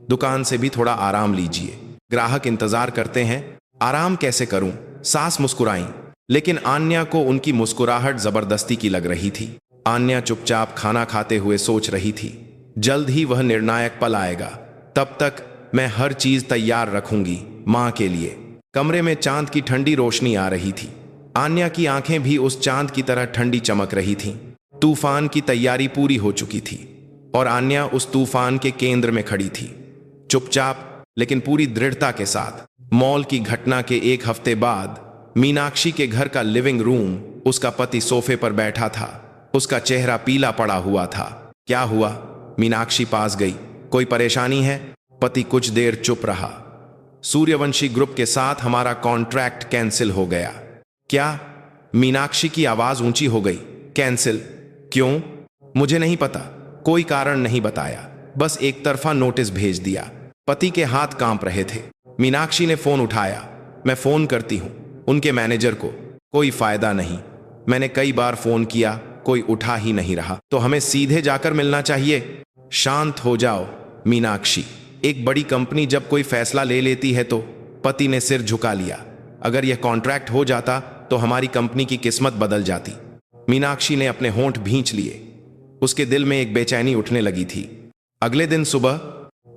दुकान से भी थोड़ा आराम लीजिए, ग्राहक इंतजार करते हैं। आराम कैसे करूं? सास मुस्कुराई, लेकिन आन्या को उनकी मुस्कुराहट जबरदस्ती की लग रही थी। आन्या चुपचाप खाना खाते हुए सोच रही थी, जल्द ही वह निर्णायक पल आएगा। तब तक मैं हर चीज तैयार रखूंगी मां के लिए। कमरे में चांद की ठंडी रोशनी आ रही थी। आन्या की आंखें भी उस चांद की तरह ठंडी चमक रही थीं। तूफान की तैयारी पूरी हो चुकी थी और आन्या उस तूफान के केंद्र में खड़ी थी, चुपचाप लेकिन पूरी दृढ़ता के साथ। मॉल की घटना के एक हफ्ते बाद मीनाक्षी के घर का लिविंग रूम। उसका पति सोफे पर बैठा था। उसका चेहरा पीला पड़ा हुआ था। क्या हुआ? मीनाक्षी पास गई। कोई परेशानी है? पति कुछ देर चुप रहा। सूर्यवंशी ग्रुप के साथ हमारा कॉन्ट्रैक्ट कैंसिल हो गया। क्या? मीनाक्षी की आवाज ऊंची हो गई। कैंसिल? क्यों? मुझे नहीं पता, कोई कारण नहीं बताया, बस एक तरफा नोटिस भेज दिया। पति के हाथ कांप रहे थे। मीनाक्षी ने फोन उठाया। मैं फोन करती हूं उनके मैनेजर को। कोई फायदा नहीं। मैंने कई बार फोन किया, कोई उठा ही नहीं रहा। तो हमें सीधे जाकर मिलना चाहिए। शांत हो जाओ मीनाक्षी, एक बड़ी कंपनी जब कोई फैसला ले लेती है तो। पति ने सिर झुका लिया। अगर यह कॉन्ट्रैक्ट हो जाता तो हमारी कंपनी की किस्मत बदल जाती। मीनाक्षी ने अपने होंठ भींच लिए। उसके दिल में एक बेचैनी उठने लगी थी। अगले दिन सुबह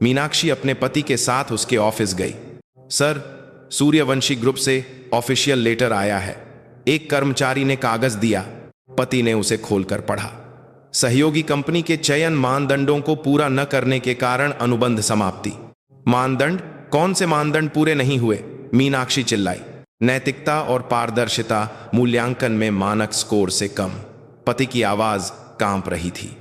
मीनाक्षी अपने पति के साथ उसके ऑफिस गई। सर, सूर्यवंशी ग्रुप से ऑफिशियल लेटर आया है। एक कर्मचारी ने कागज दिया। पति ने उसे खोलकर पढ़ा। सहयोगी कंपनी के चयन मानदंडों को पूरा न करने के कारण अनुबंध समाप्ति। मानदंड? कौन से मानदंड पूरे नहीं हुए? मीनाक्षी चिल्लाई। नैतिकता और पारदर्शिता मूल्यांकन में मानक स्कोर से कम। पति की आवाज कांप रही थी।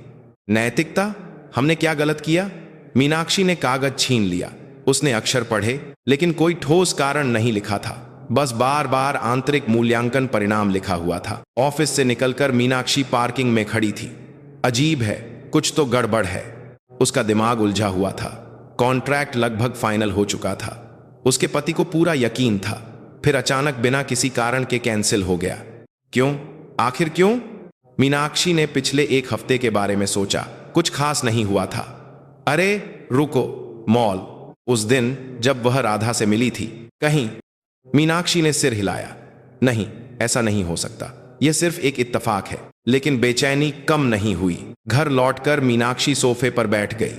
नैतिकता? हमने क्या गलत किया? मीनाक्षी ने कागज छीन लिया। उसने अक्षर पढ़े, लेकिन कोई ठोस कारण नहीं लिखा था। बस बार बार आंतरिक मूल्यांकन परिणाम लिखा हुआ था। ऑफिस से निकलकर मीनाक्षी पार्किंग में खड़ी थी। अजीब है, कुछ तो गड़बड़ है। उसका दिमाग उलझा हुआ था। कॉन्ट्रैक्ट लगभग फाइनल हो चुका था। उसके पति को पूरा यकीन था। फिर अचानक बिना किसी कारण के कैंसिल हो गया। क्यों? आखिर क्यों? मीनाक्षी ने पिछले एक हफ्ते के बारे में सोचा। कुछ खास नहीं हुआ था। अरे रुको, मॉल। उस दिन जब वह राधा से मिली थी। कहीं? मीनाक्षी ने सिर हिलाया। नहीं, ऐसा नहीं हो सकता। यह सिर्फ एक इत्तेफाक है। लेकिन बेचैनी कम नहीं हुई। घर लौटकर मीनाक्षी सोफे पर बैठ गई।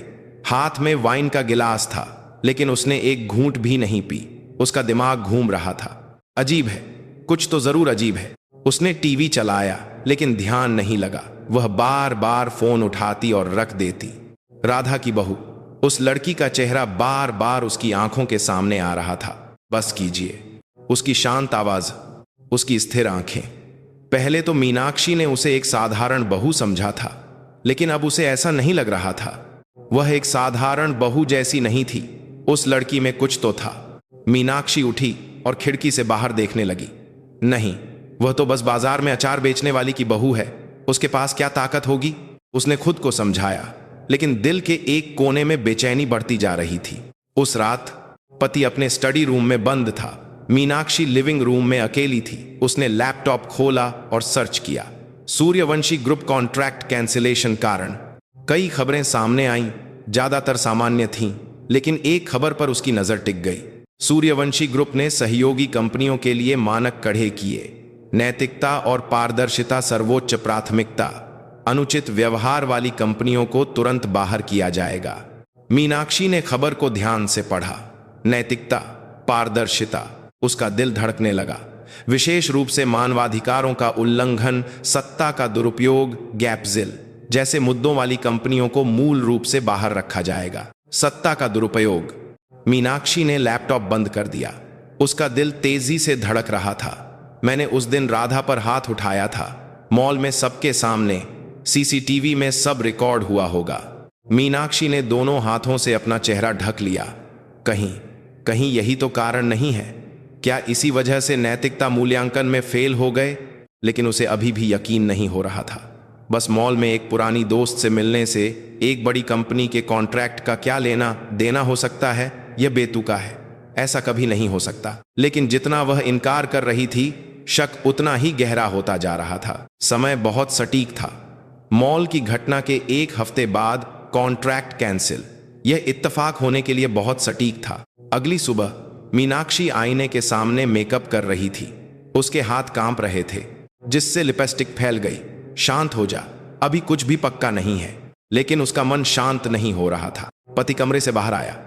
हाथ में वाइन का गिलास था, लेकिन उसने एक घूंट भी नहीं पी। उसका दिमाग घूम रहा था। अजीब है, कुछ तो जरूर अजीब है। उसने टीवी चलाया, लेकिन ध्यान नहीं लगा। वह बार बार फोन उठाती और रख देती। राधा की बहू, उस लड़की का चेहरा बार बार उसकी आंखों के सामने आ रहा था। बस कीजिए। उसकी शांत आवाज, उसकी स्थिर आंखें। पहले तो मीनाक्षी ने उसे एक साधारण बहू समझा था, लेकिन अब उसे ऐसा नहीं लग रहा था। वह एक साधारण बहू जैसी नहीं थी। उस लड़की में कुछ तो था। मीनाक्षी उठी और खिड़की से बाहर देखने लगी। नहीं, वह तो बस बाजार में अचार बेचने वाली की बहू है। उसके पास क्या ताकत होगी? उसने खुद को समझाया, लेकिन दिल के एक कोने में बेचैनी बढ़ती जा रही थी। उस रात पति अपने स्टडी रूम में बंद था। मीनाक्षी लिविंग रूम में अकेली थी। उसने लैपटॉप खोला और सर्च किया। सूर्यवंशी ग्रुप कॉन्ट्रैक्ट कैंसिलेशन कारण। कई खबरें सामने आईं। ज्यादातर सामान्य थीं, लेकिन एक खबर पर उसकी नजर टिक गई। सूर्यवंशी ग्रुप ने सहयोगी कंपनियों के लिए मानक कड़े किए। नैतिकता और पारदर्शिता सर्वोच्च प्राथमिकता। अनुचित व्यवहार वाली कंपनियों को तुरंत बाहर किया जाएगा। मीनाक्षी ने खबर को ध्यान से पढ़ा। नैतिकता, पारदर्शिता। उसका दिल धड़कने लगा। विशेष रूप से मानवाधिकारों का उल्लंघन, सत्ता का दुरुपयोग, गैपजिल जैसे मुद्दों वाली कंपनियों को मूल रूप से बाहर रखा जाएगा। सत्ता का दुरुपयोग। मीनाक्षी ने लैपटॉप बंद कर दिया। उसका दिल तेजी से धड़क रहा था। मैंने उस दिन राधा पर हाथ उठाया था। मॉल में सबके सामने, सीसीटीवी में सब रिकॉर्ड हुआ होगा। मीनाक्षी ने दोनों हाथों से अपना चेहरा ढक लिया। कहीं कहीं यही तो कारण नहीं है? क्या इसी वजह से नैतिकता मूल्यांकन में फेल हो गए? लेकिन उसे अभी भी यकीन नहीं हो रहा था। बस मॉल में एक पुरानी दोस्त से मिलने से एक बड़ी कंपनी के कॉन्ट्रैक्ट का क्या लेना देना हो सकता है? यह बेतुका है। ऐसा कभी नहीं हो सकता। लेकिन जितना वह इनकार कर रही थी, शक उतना ही गहरा होता जा रहा था। समय बहुत सटीक था। मॉल की घटना के एक हफ्ते बाद कॉन्ट्रैक्ट कैंसिल। यह इत्तेफाक होने के लिए बहुत सटीक था। अगली सुबह मीनाक्षी आईने के सामने मेकअप कर रही थी। उसके हाथ कांप रहे थे, जिससे लिपस्टिक फैल गई। शांत हो जा, अभी कुछ भी पक्का नहीं है। लेकिन उसका मन शांत नहीं हो रहा था। पति कमरे से बाहर आया।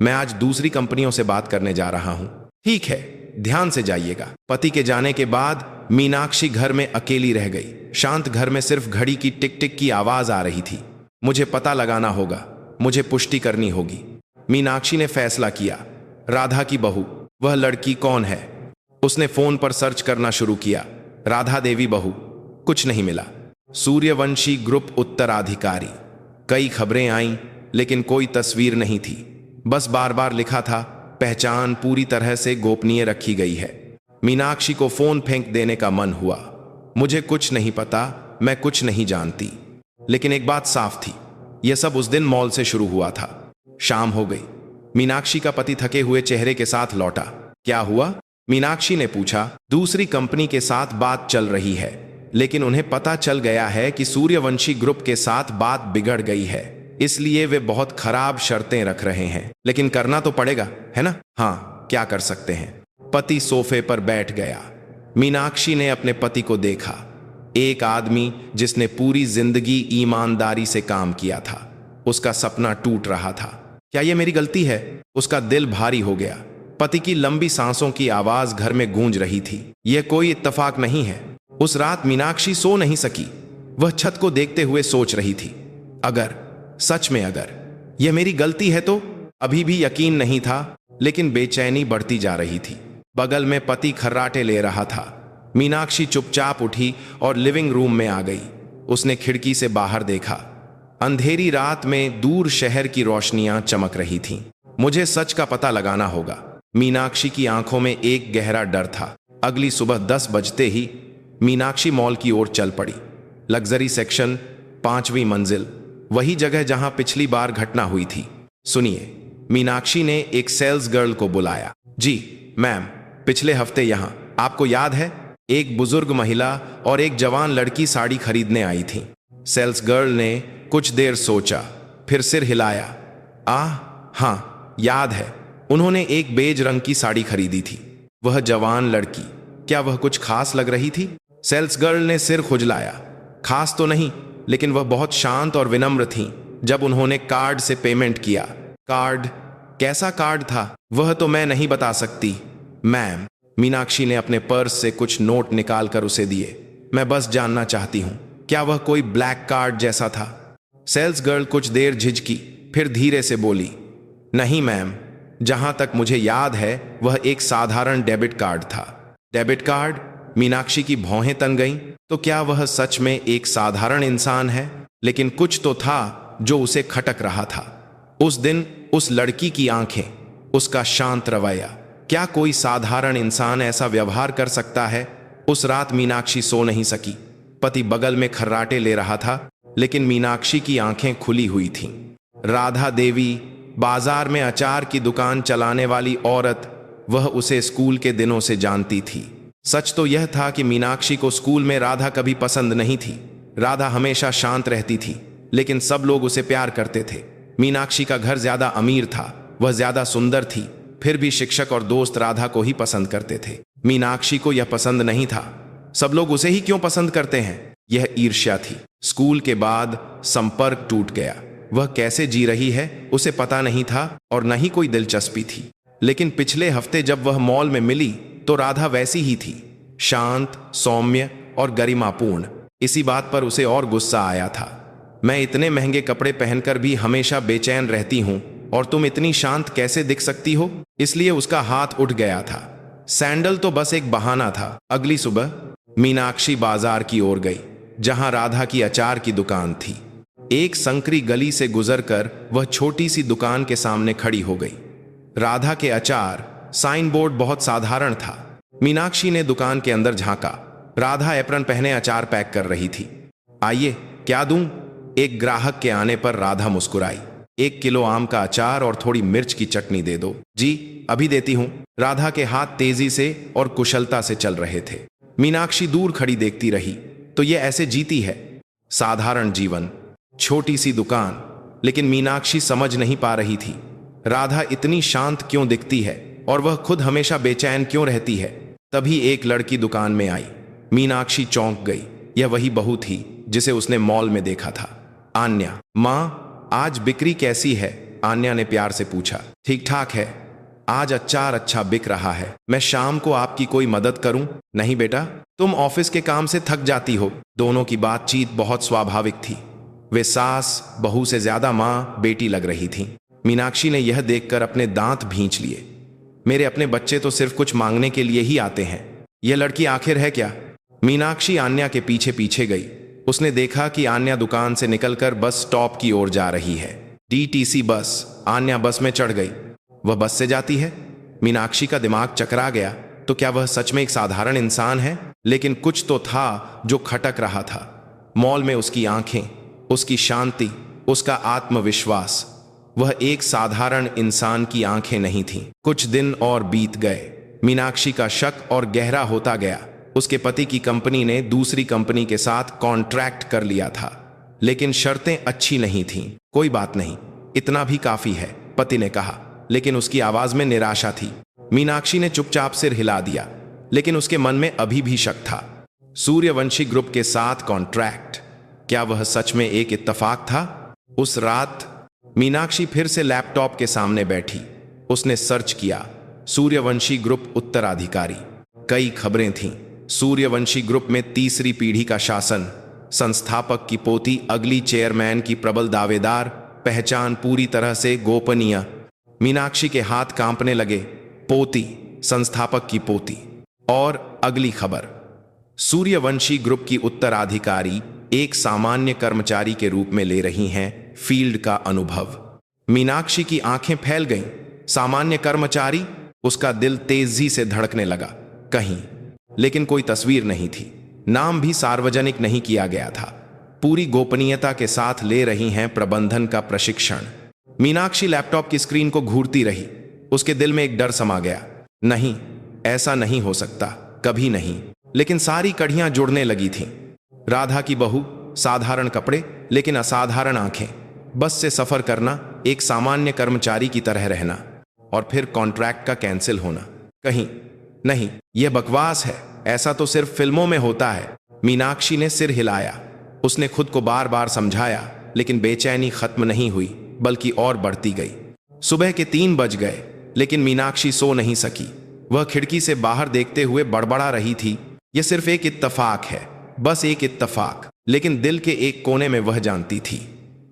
मैं आज दूसरी कंपनियों से बात करने जा रहा हूं। ठीक है, ध्यान से जाइएगा। पति के जाने के बाद मीनाक्षी घर में अकेली रह गई। शांत घर में सिर्फ घड़ी की टिक टिक की आवाज आ रही थी। मुझे पता लगाना होगा, मुझे पुष्टि करनी होगी। मीनाक्षी ने फैसला किया। राधा की बहू, वह लड़की कौन है? उसने फोन पर सर्च करना शुरू किया। राधा देवी बहू, कुछ नहीं मिला। सूर्यवंशी ग्रुप उत्तराधिकारी, कई खबरें आईं, लेकिन कोई तस्वीर नहीं थी। बस बार बार लिखा था, पहचान पूरी तरह से गोपनीय रखी गई है। मीनाक्षी को फोन फेंक देने का मन हुआ। मुझे कुछ नहीं पता, मैं कुछ नहीं जानती। लेकिन एक बात साफ थी, यह सब उस दिन मॉल से शुरू हुआ था। शाम हो गई। मीनाक्षी का पति थके हुए चेहरे के साथ लौटा। क्या हुआ? मीनाक्षी ने पूछा। दूसरी कंपनी के साथ बात चल रही है, लेकिन उन्हें पता चल गया है कि सूर्यवंशी ग्रुप के साथ बात बिगड़ गई है, इसलिए वे बहुत खराब शर्तें रख रहे हैं। लेकिन करना तो पड़ेगा, है ना? हाँ, क्या कर सकते हैं? पति सोफे पर बैठ गया। मीनाक्षी ने अपने पति को देखा। एक आदमी जिसने पूरी जिंदगी ईमानदारी से काम किया था, उसका सपना टूट रहा था। क्या यह मेरी गलती है? उसका दिल भारी हो गया। पति की लंबी सांसों की आवाज घर में गूंज रही थी। यह कोई इत्तेफाक नहीं है। उस रात मीनाक्षी सो नहीं सकी। वह छत को देखते हुए सोच रही थी, अगर सच में अगर यह मेरी गलती है तो? अभी भी यकीन नहीं था, लेकिन बेचैनी बढ़ती जा रही थी। बगल में पति खर्राटे ले रहा था। मीनाक्षी चुपचाप उठी और लिविंग रूम में आ गई। उसने खिड़की से बाहर देखा। अंधेरी रात में दूर शहर की रोशनियां चमक रही थीं। मुझे सच का पता लगाना होगा। मीनाक्षी की आंखों में एक गहरा डर था। अगली सुबह 10 बजते ही मीनाक्षी मॉल की ओर चल पड़ी। लग्जरी सेक्शन, 5वीं मंजिल, वही जगह जहां पिछली बार घटना हुई थी। सुनिए, मीनाक्षी ने एक सेल्स गर्ल को बुलाया। जी मैम, पिछले हफ्ते यहां, आपको याद है, एक बुजुर्ग महिला और एक जवान लड़की साड़ी खरीदने आई थी। सेल्स गर्ल ने कुछ देर सोचा, फिर सिर हिलाया। हाँ, याद है। उन्होंने एक बेज रंग की साड़ी खरीदी थी। वह जवान लड़की, क्या वह कुछ खास लग रही थी? सेल्स गर्ल ने सिर खुजलाया। खास तो नहीं, लेकिन वह बहुत शांत और विनम्र थी। जब उन्होंने कार्ड से पेमेंट किया। कार्ड? कैसा कार्ड था? वह तो मैं नहीं बता सकती मैम। मीनाक्षी ने अपने पर्स से कुछ नोट निकालकर उसे दिए। मैं बस जानना चाहती हूं, क्या वह कोई ब्लैक कार्ड जैसा था? सेल्स गर्ल कुछ देर झिझकी, फिर धीरे से बोली, नहीं मैम, जहां तक मुझे याद है वह एक साधारण डेबिट कार्ड था। Debit card? मीनाक्षी की भौहें तन गईं। तो क्या वह सच में एक साधारण इंसान है? लेकिन कुछ तो था जो उसे खटक रहा था। उस दिन उस लड़की की आंखें, उसका शांत रवैया, क्या कोई साधारण इंसान ऐसा व्यवहार कर सकता है? उस रात मीनाक्षी सो नहीं सकी। पति बगल में खर्राटे ले रहा था, लेकिन मीनाक्षी की आंखें खुली हुई थीं। राधा देवी, बाजार में अचार की दुकान चलाने वाली औरत, वह उसे स्कूल के दिनों से जानती थी। सच तो यह था कि मीनाक्षी को स्कूल में राधा कभी पसंद नहीं थी। राधा हमेशा शांत रहती थी, लेकिन सब लोग उसे प्यार करते थे। मीनाक्षी का घर ज्यादा अमीर था, वह ज्यादा सुंदर थी, फिर भी शिक्षक और दोस्त राधा को ही पसंद करते थे। मीनाक्षी को यह पसंद नहीं था। सब लोग उसे ही क्यों पसंद करते हैं? यह ईर्ष्या थी। स्कूल के बाद संपर्क टूट गया। वह कैसे जी रही है उसे पता नहीं था और न ही कोई दिलचस्पी थी। लेकिन पिछले हफ्ते जब वह मॉल में मिली तो राधा वैसी ही थी, शांत, सौम्य और गरिमापूर्ण। इसी बात पर उसे और गुस्सा आया था। मैं इतने महंगे कपड़े पहनकर भी हमेशा बेचैन रहती हूं और तुम इतनी शांत कैसे दिख सकती हो? इसलिए उसका हाथ उठ गया था। सैंडल तो बस एक बहाना था। अगली सुबह मीनाक्षी बाजार की ओर गई, जहां राधा की अचार की दुकान थी। एक संकरी गली से गुजरकर वह छोटी सी दुकान के सामने खड़ी हो गई। राधा के अचार साइन बोर्ड बहुत साधारण था। मीनाक्षी ने दुकान के अंदर झांका। राधा एप्रन पहने अचार पैक कर रही थी। आइए, क्या दूं? एक ग्राहक के आने पर राधा मुस्कुराई। 1 किलो आम का अचार और थोड़ी मिर्च की चटनी दे दो। जी, अभी देती हूं। राधा के हाथ तेजी से और कुशलता से चल रहे थे। मीनाक्षी दूर खड़ी देखती रही। तो ये ऐसे जीती है? साधारण जीवन, छोटी सी दुकान। लेकिन मीनाक्षी समझ नहीं पा रही थी, राधा इतनी शांत क्यों दिखती है और वह खुद हमेशा बेचैन क्यों रहती है। तभी एक लड़की दुकान में आई। मीनाक्षी चौंक गई। यह वही बहू थी जिसे उसने मॉल में देखा था। आन्या। माँ, आज बिक्री कैसी है? आन्या ने प्यार से पूछा। ठीक ठाक है, आज अचार अच्छा बिक रहा है। मैं शाम को आपकी कोई मदद करूं? नहीं बेटा, तुम ऑफिस के काम से थक जाती हो। दोनों की बातचीत बहुत स्वाभाविक थी। वे सास बहू से ज्यादा माँ बेटी लग रही थी। मीनाक्षी ने यह देखकर अपने दांत भींच लिए। मेरे अपने बच्चे तो सिर्फ कुछ मांगने के लिए ही आते हैं। यह लड़की आखिर है क्या? मीनाक्षी आन्या के पीछे पीछे गई। उसने देखा कि आन्या दुकान से निकलकर बस स्टॉप की ओर जा रही है। DTC बस। आन्या बस में चढ़ गई। वह बस से जाती है? मीनाक्षी का दिमाग चकरा गया। तो क्या वह सच में एक साधारण इंसान है? लेकिन कुछ तो था जो खटक रहा था। मॉल में उसकी आंखें, उसकी शांति, उसका आत्मविश्वास। वह एक साधारण इंसान की आंखें नहीं थीं। कुछ दिन और बीत गए। मीनाक्षी का शक और गहरा होता गया। उसके पति की कंपनी ने दूसरी कंपनी के साथ कॉन्ट्रैक्ट कर लिया था, लेकिन शर्तें अच्छी नहीं थीं। कोई बात नहीं, इतना भी काफी है, पति ने कहा, लेकिन उसकी आवाज में निराशा थी। मीनाक्षी ने चुपचाप सिर हिला दिया, लेकिन उसके मन में अभी भी शक था। सूर्यवंशी ग्रुप के साथ कॉन्ट्रैक्ट। क्या वह सच में एक इत्तेफाक था? उस रात मीनाक्षी फिर से लैपटॉप के सामने बैठी। उसने सर्च किया, सूर्यवंशी ग्रुप उत्तराधिकारी। कई खबरें थीं। सूर्यवंशी ग्रुप में तीसरी पीढ़ी का शासन, संस्थापक की पोती अगली चेयरमैन की प्रबल दावेदार, पहचान पूरी तरह से गोपनीय। मीनाक्षी के हाथ कांपने लगे। पोती, संस्थापक की पोती। और अगली खबर, सूर्यवंशी ग्रुप की उत्तराधिकारी एक सामान्य कर्मचारी के रूप में ले रही हैं फील्ड का अनुभव। मीनाक्षी की आंखें फैल गईं। सामान्य कर्मचारी? उसका दिल तेजी से धड़कने लगा। कहीं, लेकिन कोई तस्वीर नहीं थी। नाम भी सार्वजनिक नहीं किया गया था। पूरी गोपनीयता के साथ ले रही हैं प्रबंधन का प्रशिक्षण। मीनाक्षी लैपटॉप की स्क्रीन को घूरती रही। उसके दिल में एक डर समा गया। नहीं, ऐसा नहीं हो सकता, कभी नहीं। लेकिन सारी कड़ियां जुड़ने लगी थीं। राधा की बहू, साधारण कपड़े लेकिन असाधारण आंखें, बस से सफर करना, एक सामान्य कर्मचारी की तरह रहना, और फिर कॉन्ट्रैक्ट का कैंसिल होना। कहीं नहीं, यह बकवास है। ऐसा तो सिर्फ फिल्मों में होता है। मीनाक्षी ने सिर हिलाया। उसने खुद को बार बार समझाया, लेकिन बेचैनी खत्म नहीं हुई, बल्कि और बढ़ती गई। सुबह के 3 बज गए, लेकिन मीनाक्षी सो नहीं सकी। वह खिड़की से बाहर देखते हुए बड़बड़ा रही थी, यह सिर्फ एक इत्तेफाक है, बस एक इत्तेफाक। लेकिन दिल के एक कोने में वह जानती थी,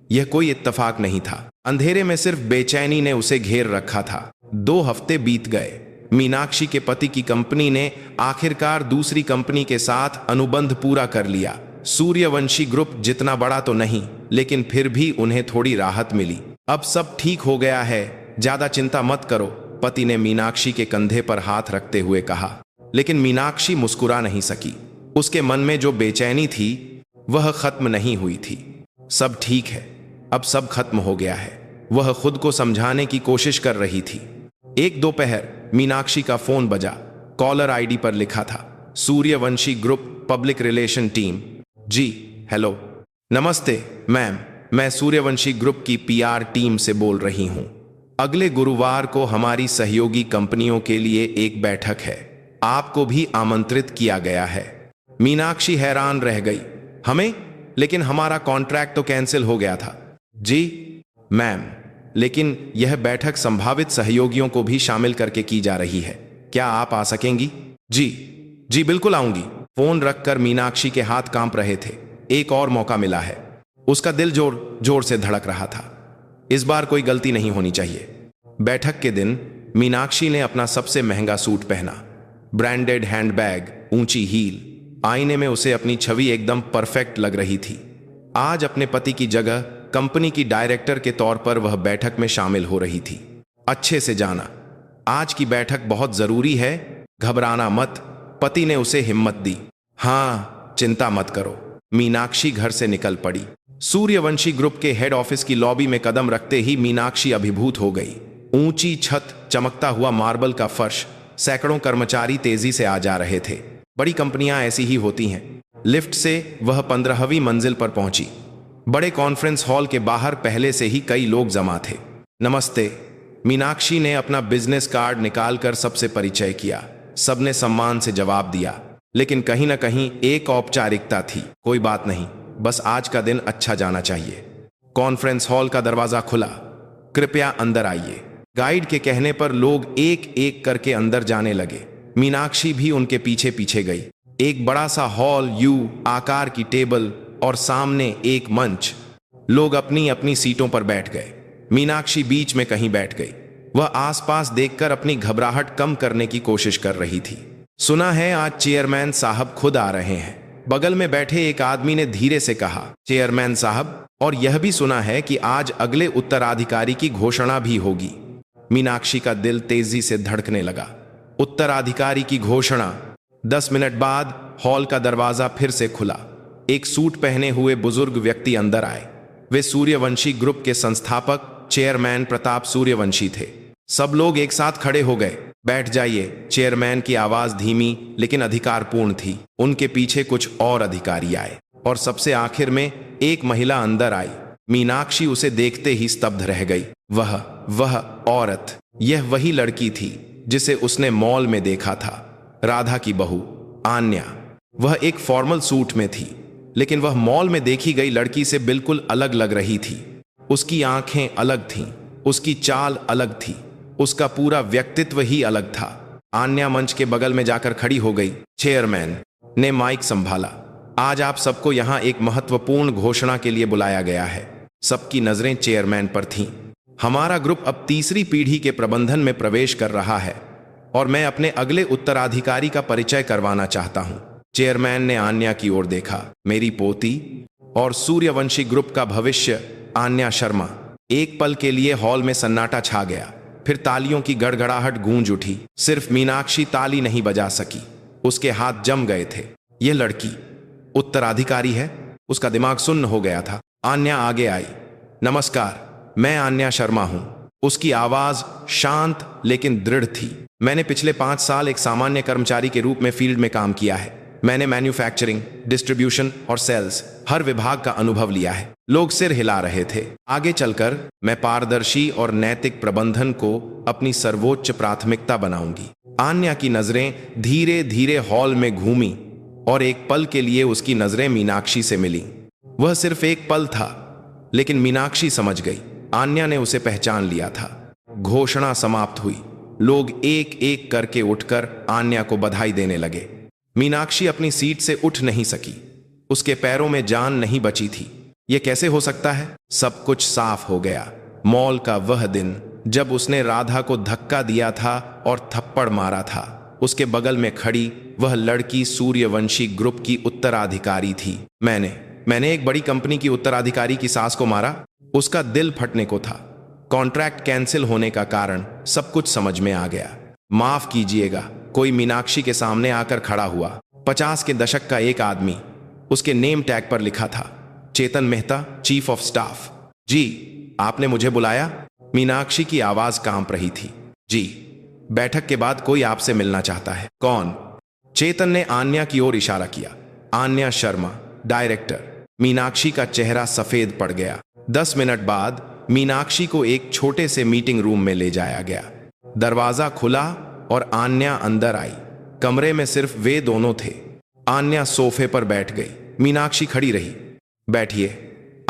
यह कोई इत्तेफाक नहीं था। अंधेरे में सिर्फ बेचैनी ने उसे घेर रखा था। 2 हफ्ते बीत गए। मीनाक्षी के पति की कंपनी ने आखिरकार दूसरी कंपनी के साथ अनुबंध पूरा कर लिया। सूर्यवंशी ग्रुप जितना बड़ा तो नहीं, लेकिन फिर भी उन्हें थोड़ी राहत मिली। अब सब ठीक हो गया है, ज्यादा चिंता मत करो, पति ने मीनाक्षी के कंधे पर हाथ रखते हुए कहा। लेकिन मीनाक्षी मुस्कुरा नहीं सकी। उसके मन में जो बेचैनी थी वह खत्म नहीं हुई थी। सब ठीक है, अब सब खत्म हो गया है, वह खुद को समझाने की कोशिश कर रही थी। एक दोपहर मीनाक्षी का फोन बजा। कॉलर आईडी पर लिखा था, Suryavanshi group public relation team. जी, हेलो, नमस्ते मैम, मैं सूर्यवंशी ग्रुप की पीआर टीम से बोल रही हूं। अगले गुरुवार को हमारी सहयोगी कंपनियों के लिए एक बैठक है, आपको भी आमंत्रित किया गया है। मीनाक्षी हैरान रह गई। हमें? लेकिन हमारा कॉन्ट्रैक्ट तो कैंसिल हो गया था। जी मैम, लेकिन यह बैठक संभावित सहयोगियों को भी शामिल करके की जा रही है, क्या आप आ सकेंगी? जी बिल्कुल आऊंगी। फोन रखकर मीनाक्षी के हाथ कांप रहे थे। एक और मौका मिला है। उसका दिल जोर जोर से धड़क रहा था। इस बार कोई गलती नहीं होनी चाहिए। बैठक के दिन मीनाक्षी ने अपना सबसे महंगा सूट पहना, ब्रांडेड हैंडबैग, ऊंची हील। आईने में उसे अपनी छवि एकदम परफेक्ट लग रही थी। आज अपने पति की जगह कंपनी की डायरेक्टर के तौर पर वह बैठक में शामिल हो रही थी। अच्छे से जाना, आज की बैठक बहुत जरूरी है, घबराना मत, पति ने उसे हिम्मत दी। हाँ, चिंता मत करो। मीनाक्षी घर से निकल पड़ी। सूर्यवंशी ग्रुप के हेड ऑफिस की लॉबी में कदम रखते ही मीनाक्षी अभिभूत हो गई। ऊंची छत, चमकता हुआ मार्बल का फर्श, सैकड़ों कर्मचारी तेजी से आ जा रहे थे। बड़ी कंपनियां ऐसी ही होती हैं। लिफ्ट से वह 15वीं मंजिल पर पहुंची। बड़े कॉन्फ्रेंस हॉल के बाहर पहले से ही कई लोग जमा थे। नमस्ते, मीनाक्षी ने अपना बिजनेस कार्ड निकालकर सबसे परिचय किया। सबने सम्मान से जवाब दिया, लेकिन कहीं ना कहीं एक औपचारिकता थी। कोई बात नहीं, बस आज का दिन अच्छा जाना चाहिए। कॉन्फ्रेंस हॉल का दरवाजा खुला। कृपया अंदर आइए। गाइड के कहने पर लोग एक एक करके अंदर जाने लगे। मीनाक्षी भी उनके पीछे पीछे गई। एक बड़ा सा हॉल, यू आकार की टेबल और सामने एक मंच। लोग अपनी अपनी सीटों पर बैठ गए। मीनाक्षी बीच में कहीं बैठ गई। वह आसपास देखकर अपनी घबराहट कम करने की कोशिश कर रही थी। सुना है आज चेयरमैन साहब खुद आ रहे हैं, बगल में बैठे एक आदमी ने धीरे से कहा। चेयरमैन साहब, और यह भी सुना है कि आज अगले उत्तराधिकारी की घोषणा भी होगी। मीनाक्षी का दिल तेजी से धड़कने लगा। उत्तराधिकारी की घोषणा। 10 मिनट बाद हॉल का दरवाजा फिर से खुला। एक सूट पहने हुए बुजुर्ग व्यक्ति अंदर आए। वे सूर्यवंशी ग्रुप के संस्थापक चेयरमैन प्रताप सूर्यवंशी थे। सब लोग एक साथ खड़े हो गए। बैठ जाइए, चेयरमैन की आवाज धीमी लेकिन अधिकारपूर्ण थी। उनके पीछे कुछ और अधिकारी आए और सबसे आखिर में एक महिला अंदर आई। मीनाक्षी उसे देखते ही स्तब्ध रह गई। वह औरत, यह वही लड़की थी जिसे उसने मॉल में देखा था, राधा की बहू आन्या। वह एक फॉर्मल सूट में थी, लेकिन वह मॉल में देखी गई लड़की से बिल्कुल अलग लग रही थी। उसकी आंखें अलग थीं, उसकी चाल अलग थी, उसका पूरा व्यक्तित्व ही अलग था। आन्या मंच के बगल में जाकर खड़ी हो गई। चेयरमैन ने माइक संभाला। आज आप सबको यहां एक महत्वपूर्ण घोषणा के लिए बुलाया गया है। सबकी नजरें चेयरमैन पर थीं। हमारा ग्रुप अब तीसरी पीढ़ी के प्रबंधन में प्रवेश कर रहा है और मैं अपने अगले उत्तराधिकारी का परिचय करवाना चाहता हूं। चेयरमैन ने आन्या की ओर देखा। मेरी पोती और सूर्यवंशी ग्रुप का भविष्य, आन्या शर्मा। एक पल के लिए हॉल में सन्नाटा छा गया। फिर तालियों की गड़गड़ाहट गूंज उठी। सिर्फ मीनाक्षी ताली नहीं बजा सकी, उसके हाथ जम गए थे। यह लड़की उत्तराधिकारी है? उसका दिमाग सुन्न हो गया था। आन्या आगे आई। नमस्कार, मैं आन्या शर्मा हूं। उसकी आवाज शांत लेकिन दृढ़ थी। मैंने पिछले 5 साल एक सामान्य कर्मचारी के रूप में फील्ड में काम किया है। मैंने मैन्युफैक्चरिंग, डिस्ट्रीब्यूशन और सेल्स हर विभाग का अनुभव लिया है। लोग सिर हिला रहे थे। आगे चलकर मैं पारदर्शी और नैतिक प्रबंधन को अपनी सर्वोच्च प्राथमिकता बनाऊंगी। आन्या की नजरें धीरे धीरे हॉल में घूमी और एक पल के लिए उसकी नजरें मीनाक्षी से मिली। वह सिर्फ एक पल था, लेकिन मीनाक्षी समझ गई। आन्या ने उसे पहचान लिया था। घोषणा समाप्त हुई। लोग एक एक करके उठकर आन्या को बधाई देने लगे। मीनाक्षी अपनी सीट से उठ नहीं सकी। उसके पैरों में जान नहीं बची थी। यह कैसे हो सकता है? सब कुछ साफ हो गया। मॉल का वह दिन जब उसने राधा को धक्का दिया था और थप्पड़ मारा था, उसके बगल में खड़ी वह लड़की सूर्यवंशी ग्रुप की उत्तराधिकारी थी। मैंने एक बड़ी कंपनी की उत्तराधिकारी की सास को मारा। उसका दिल फटने को था। कॉन्ट्रैक्ट कैंसिल होने का कारण सब कुछ समझ में आ गया। माफ कीजिएगा, कोई मीनाक्षी के सामने आकर खड़ा हुआ। 50 के दशक का एक आदमी। उसके नेम टैग पर लिखा था Chetan Mehta, chief of staff. जी, आपने मुझे बुलाया? मीनाक्षी की आवाज कांप रही थी। जी, बैठक के बाद कोई आपसे मिलना चाहता है। कौन? चेतन ने आन्या की ओर इशारा किया। आन्या शर्मा, डायरेक्टर। मीनाक्षी का चेहरा सफेद पड़ गया। 10 मिनट बाद मीनाक्षी को एक छोटे से मीटिंग रूम में ले जाया गया। दरवाजा खुला और आन्या अंदर आई। कमरे में सिर्फ वे दोनों थे। आन्या सोफे पर बैठ गई। मीनाक्षी खड़ी रही। बैठिए।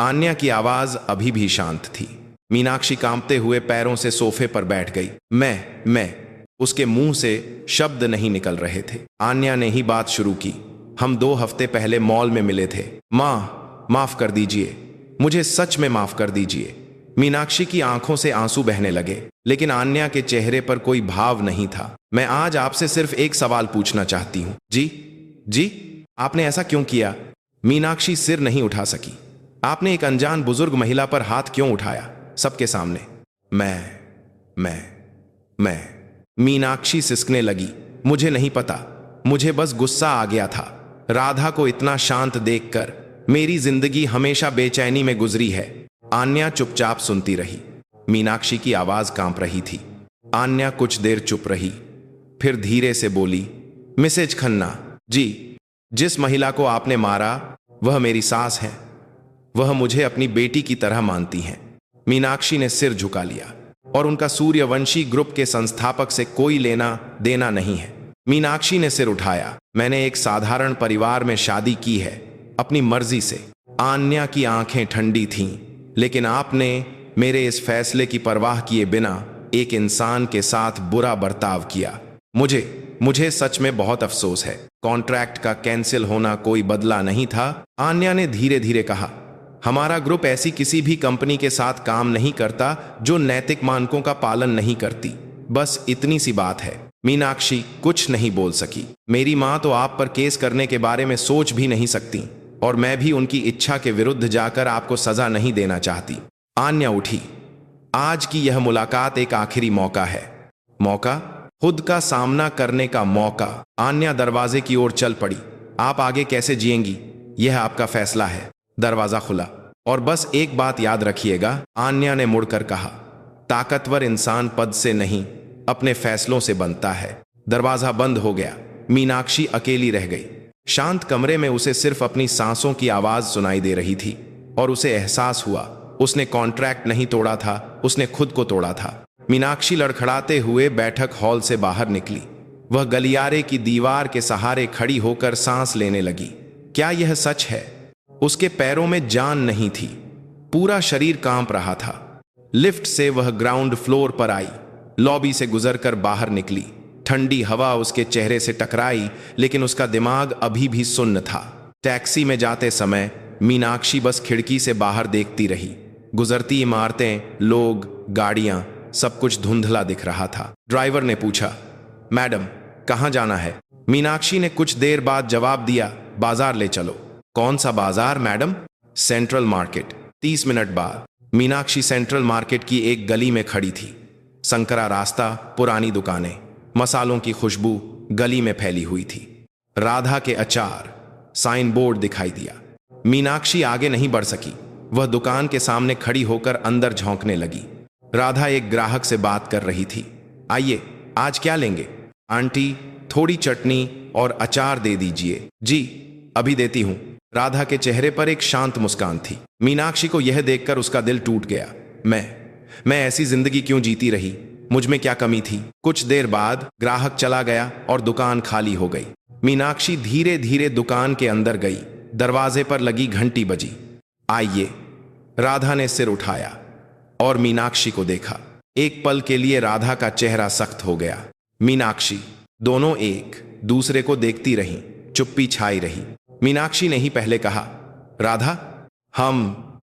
आन्या की आवाज अभी भी शांत थी। मीनाक्षी कांपते हुए पैरों से सोफे पर बैठ गई। मैं उसके मुंह से शब्द नहीं निकल रहे थे। आन्या ने ही बात शुरू की। हम 2 हफ्ते पहले मॉल में मिले थे। माफ कर दीजिए, मुझे सच में माफ कर दीजिए। मीनाक्षी की आंखों से आंसू बहने लगे, लेकिन आन्या के चेहरे पर कोई भाव नहीं था। मैं आज आपसे सिर्फ एक सवाल पूछना चाहती हूँ। जी, आपने ऐसा क्यों किया? मीनाक्षी सिर नहीं उठा सकी। आपने एक अनजान बुजुर्ग महिला पर हाथ क्यों उठाया सबके सामने? मैं मीनाक्षी सिसकने लगी। मुझे नहीं पता, मुझे बस गुस्सा आ गया था। राधा को इतना शांत देखकर मेरी जिंदगी हमेशा बेचैनी में गुजरी है। आन्या चुपचाप सुनती रही। मीनाक्षी की आवाज कांप रही थी। आन्या कुछ देर चुप रही, फिर धीरे से बोली, मिसेज खन्ना जी, जिस महिला को आपने मारा वह मेरी सास है। वह मुझे अपनी बेटी की तरह मानती हैं। मीनाक्षी ने सिर झुका लिया। और उनका सूर्यवंशी ग्रुप के संस्थापक से कोई लेना देना नहीं है। मीनाक्षी ने सिर उठाया। मैंने एक साधारण परिवार में शादी की है, अपनी मर्जी से। आन्या की आंखें ठंडी थीं। लेकिन आपने मेरे इस फैसले की परवाह किए बिना एक इंसान के साथ बुरा बर्ताव किया। मुझे सच में बहुत अफसोस है। कॉन्ट्रैक्ट का कैंसिल होना कोई बदला नहीं था। आन्या ने धीरे धीरे कहा, हमारा ग्रुप ऐसी किसी भी कंपनी के साथ काम नहीं करता जो नैतिक मानकों का पालन नहीं करती। बस इतनी सी बात है। मीनाक्षी कुछ नहीं बोल सकी। मेरी माँ तो आप पर केस करने के बारे में सोच भी नहीं सकती, और मैं भी उनकी इच्छा के विरुद्ध जाकर आपको सजा नहीं देना चाहती। आन्या उठी। आज की यह मुलाकात एक आखिरी मौका है। मौका? खुद का सामना करने का मौका। आन्या दरवाजे की ओर चल पड़ी। आप आगे कैसे जिएंगी, यह आपका फैसला है। दरवाजा खुला। और बस एक बात याद रखिएगा, आन्या ने मुड़कर कहा, ताकतवर इंसान पद से नहीं अपने फैसलों से बनता है। दरवाजा बंद हो गया। मीनाक्षी अकेली रह गई। शांत कमरे में उसे सिर्फ अपनी सांसों की आवाज सुनाई दे रही थी, और उसे एहसास हुआ उसने कॉन्ट्रैक्ट नहीं तोड़ा था, उसने खुद को तोड़ा था। मीनाक्षी लड़खड़ाते हुए बैठक हॉल से बाहर निकली। वह गलियारे की दीवार के सहारे खड़ी होकर सांस लेने लगी। क्या यह सच है? उसके पैरों में जान नहीं थी, पूरा शरीर कांप रहा था। लिफ्ट से वह ग्राउंड फ्लोर पर आई, लॉबी से गुजरकर बाहर निकली। ठंडी हवा उसके चेहरे से टकराई, लेकिन उसका दिमाग अभी भी सुन्न था। टैक्सी में जाते समय मीनाक्षी बस खिड़की से बाहर देखती रही। गुजरती इमारतें, लोग, गाड़ियां, सब कुछ धुंधला दिख रहा था। ड्राइवर ने पूछा, मैडम कहाँ जाना है? मीनाक्षी ने कुछ देर बाद जवाब दिया, बाजार ले चलो। कौन सा बाजार मैडम? Central market. 30 मिनट बाद मीनाक्षी सेंट्रल मार्केट की एक गली में खड़ी थी। संकरा रास्ता, पुरानी दुकानें, मसालों की खुशबू गली में फैली हुई थी। राधा के अचार साइन बोर्ड दिखाई दिया। मीनाक्षी आगे नहीं बढ़ सकी। वह दुकान के सामने खड़ी होकर अंदर झोंकने लगी। राधा एक ग्राहक से बात कर रही थी। आइए, आज क्या लेंगे? आंटी, थोड़ी चटनी और अचार दे दीजिए। जी, अभी देती हूं। राधा के चेहरे पर एक शांत मुस्कान थी। मीनाक्षी को यह देखकर उसका दिल टूट गया। मैं ऐसी जिंदगी क्यों जीती रही? मुझ में क्या कमी थी? कुछ देर बाद ग्राहक चला गया और दुकान खाली हो गई। मीनाक्षी धीरे धीरे दुकान के अंदर गई। दरवाजे पर लगी घंटी बजी। आइए। राधा ने सिर उठाया और मीनाक्षी को देखा। एक पल के लिए राधा का चेहरा सख्त हो गया। मीनाक्षी, दोनों एक दूसरे को देखती रहीं। चुप्पी छाई रही। मीनाक्षी ने ही पहले कहा, राधा,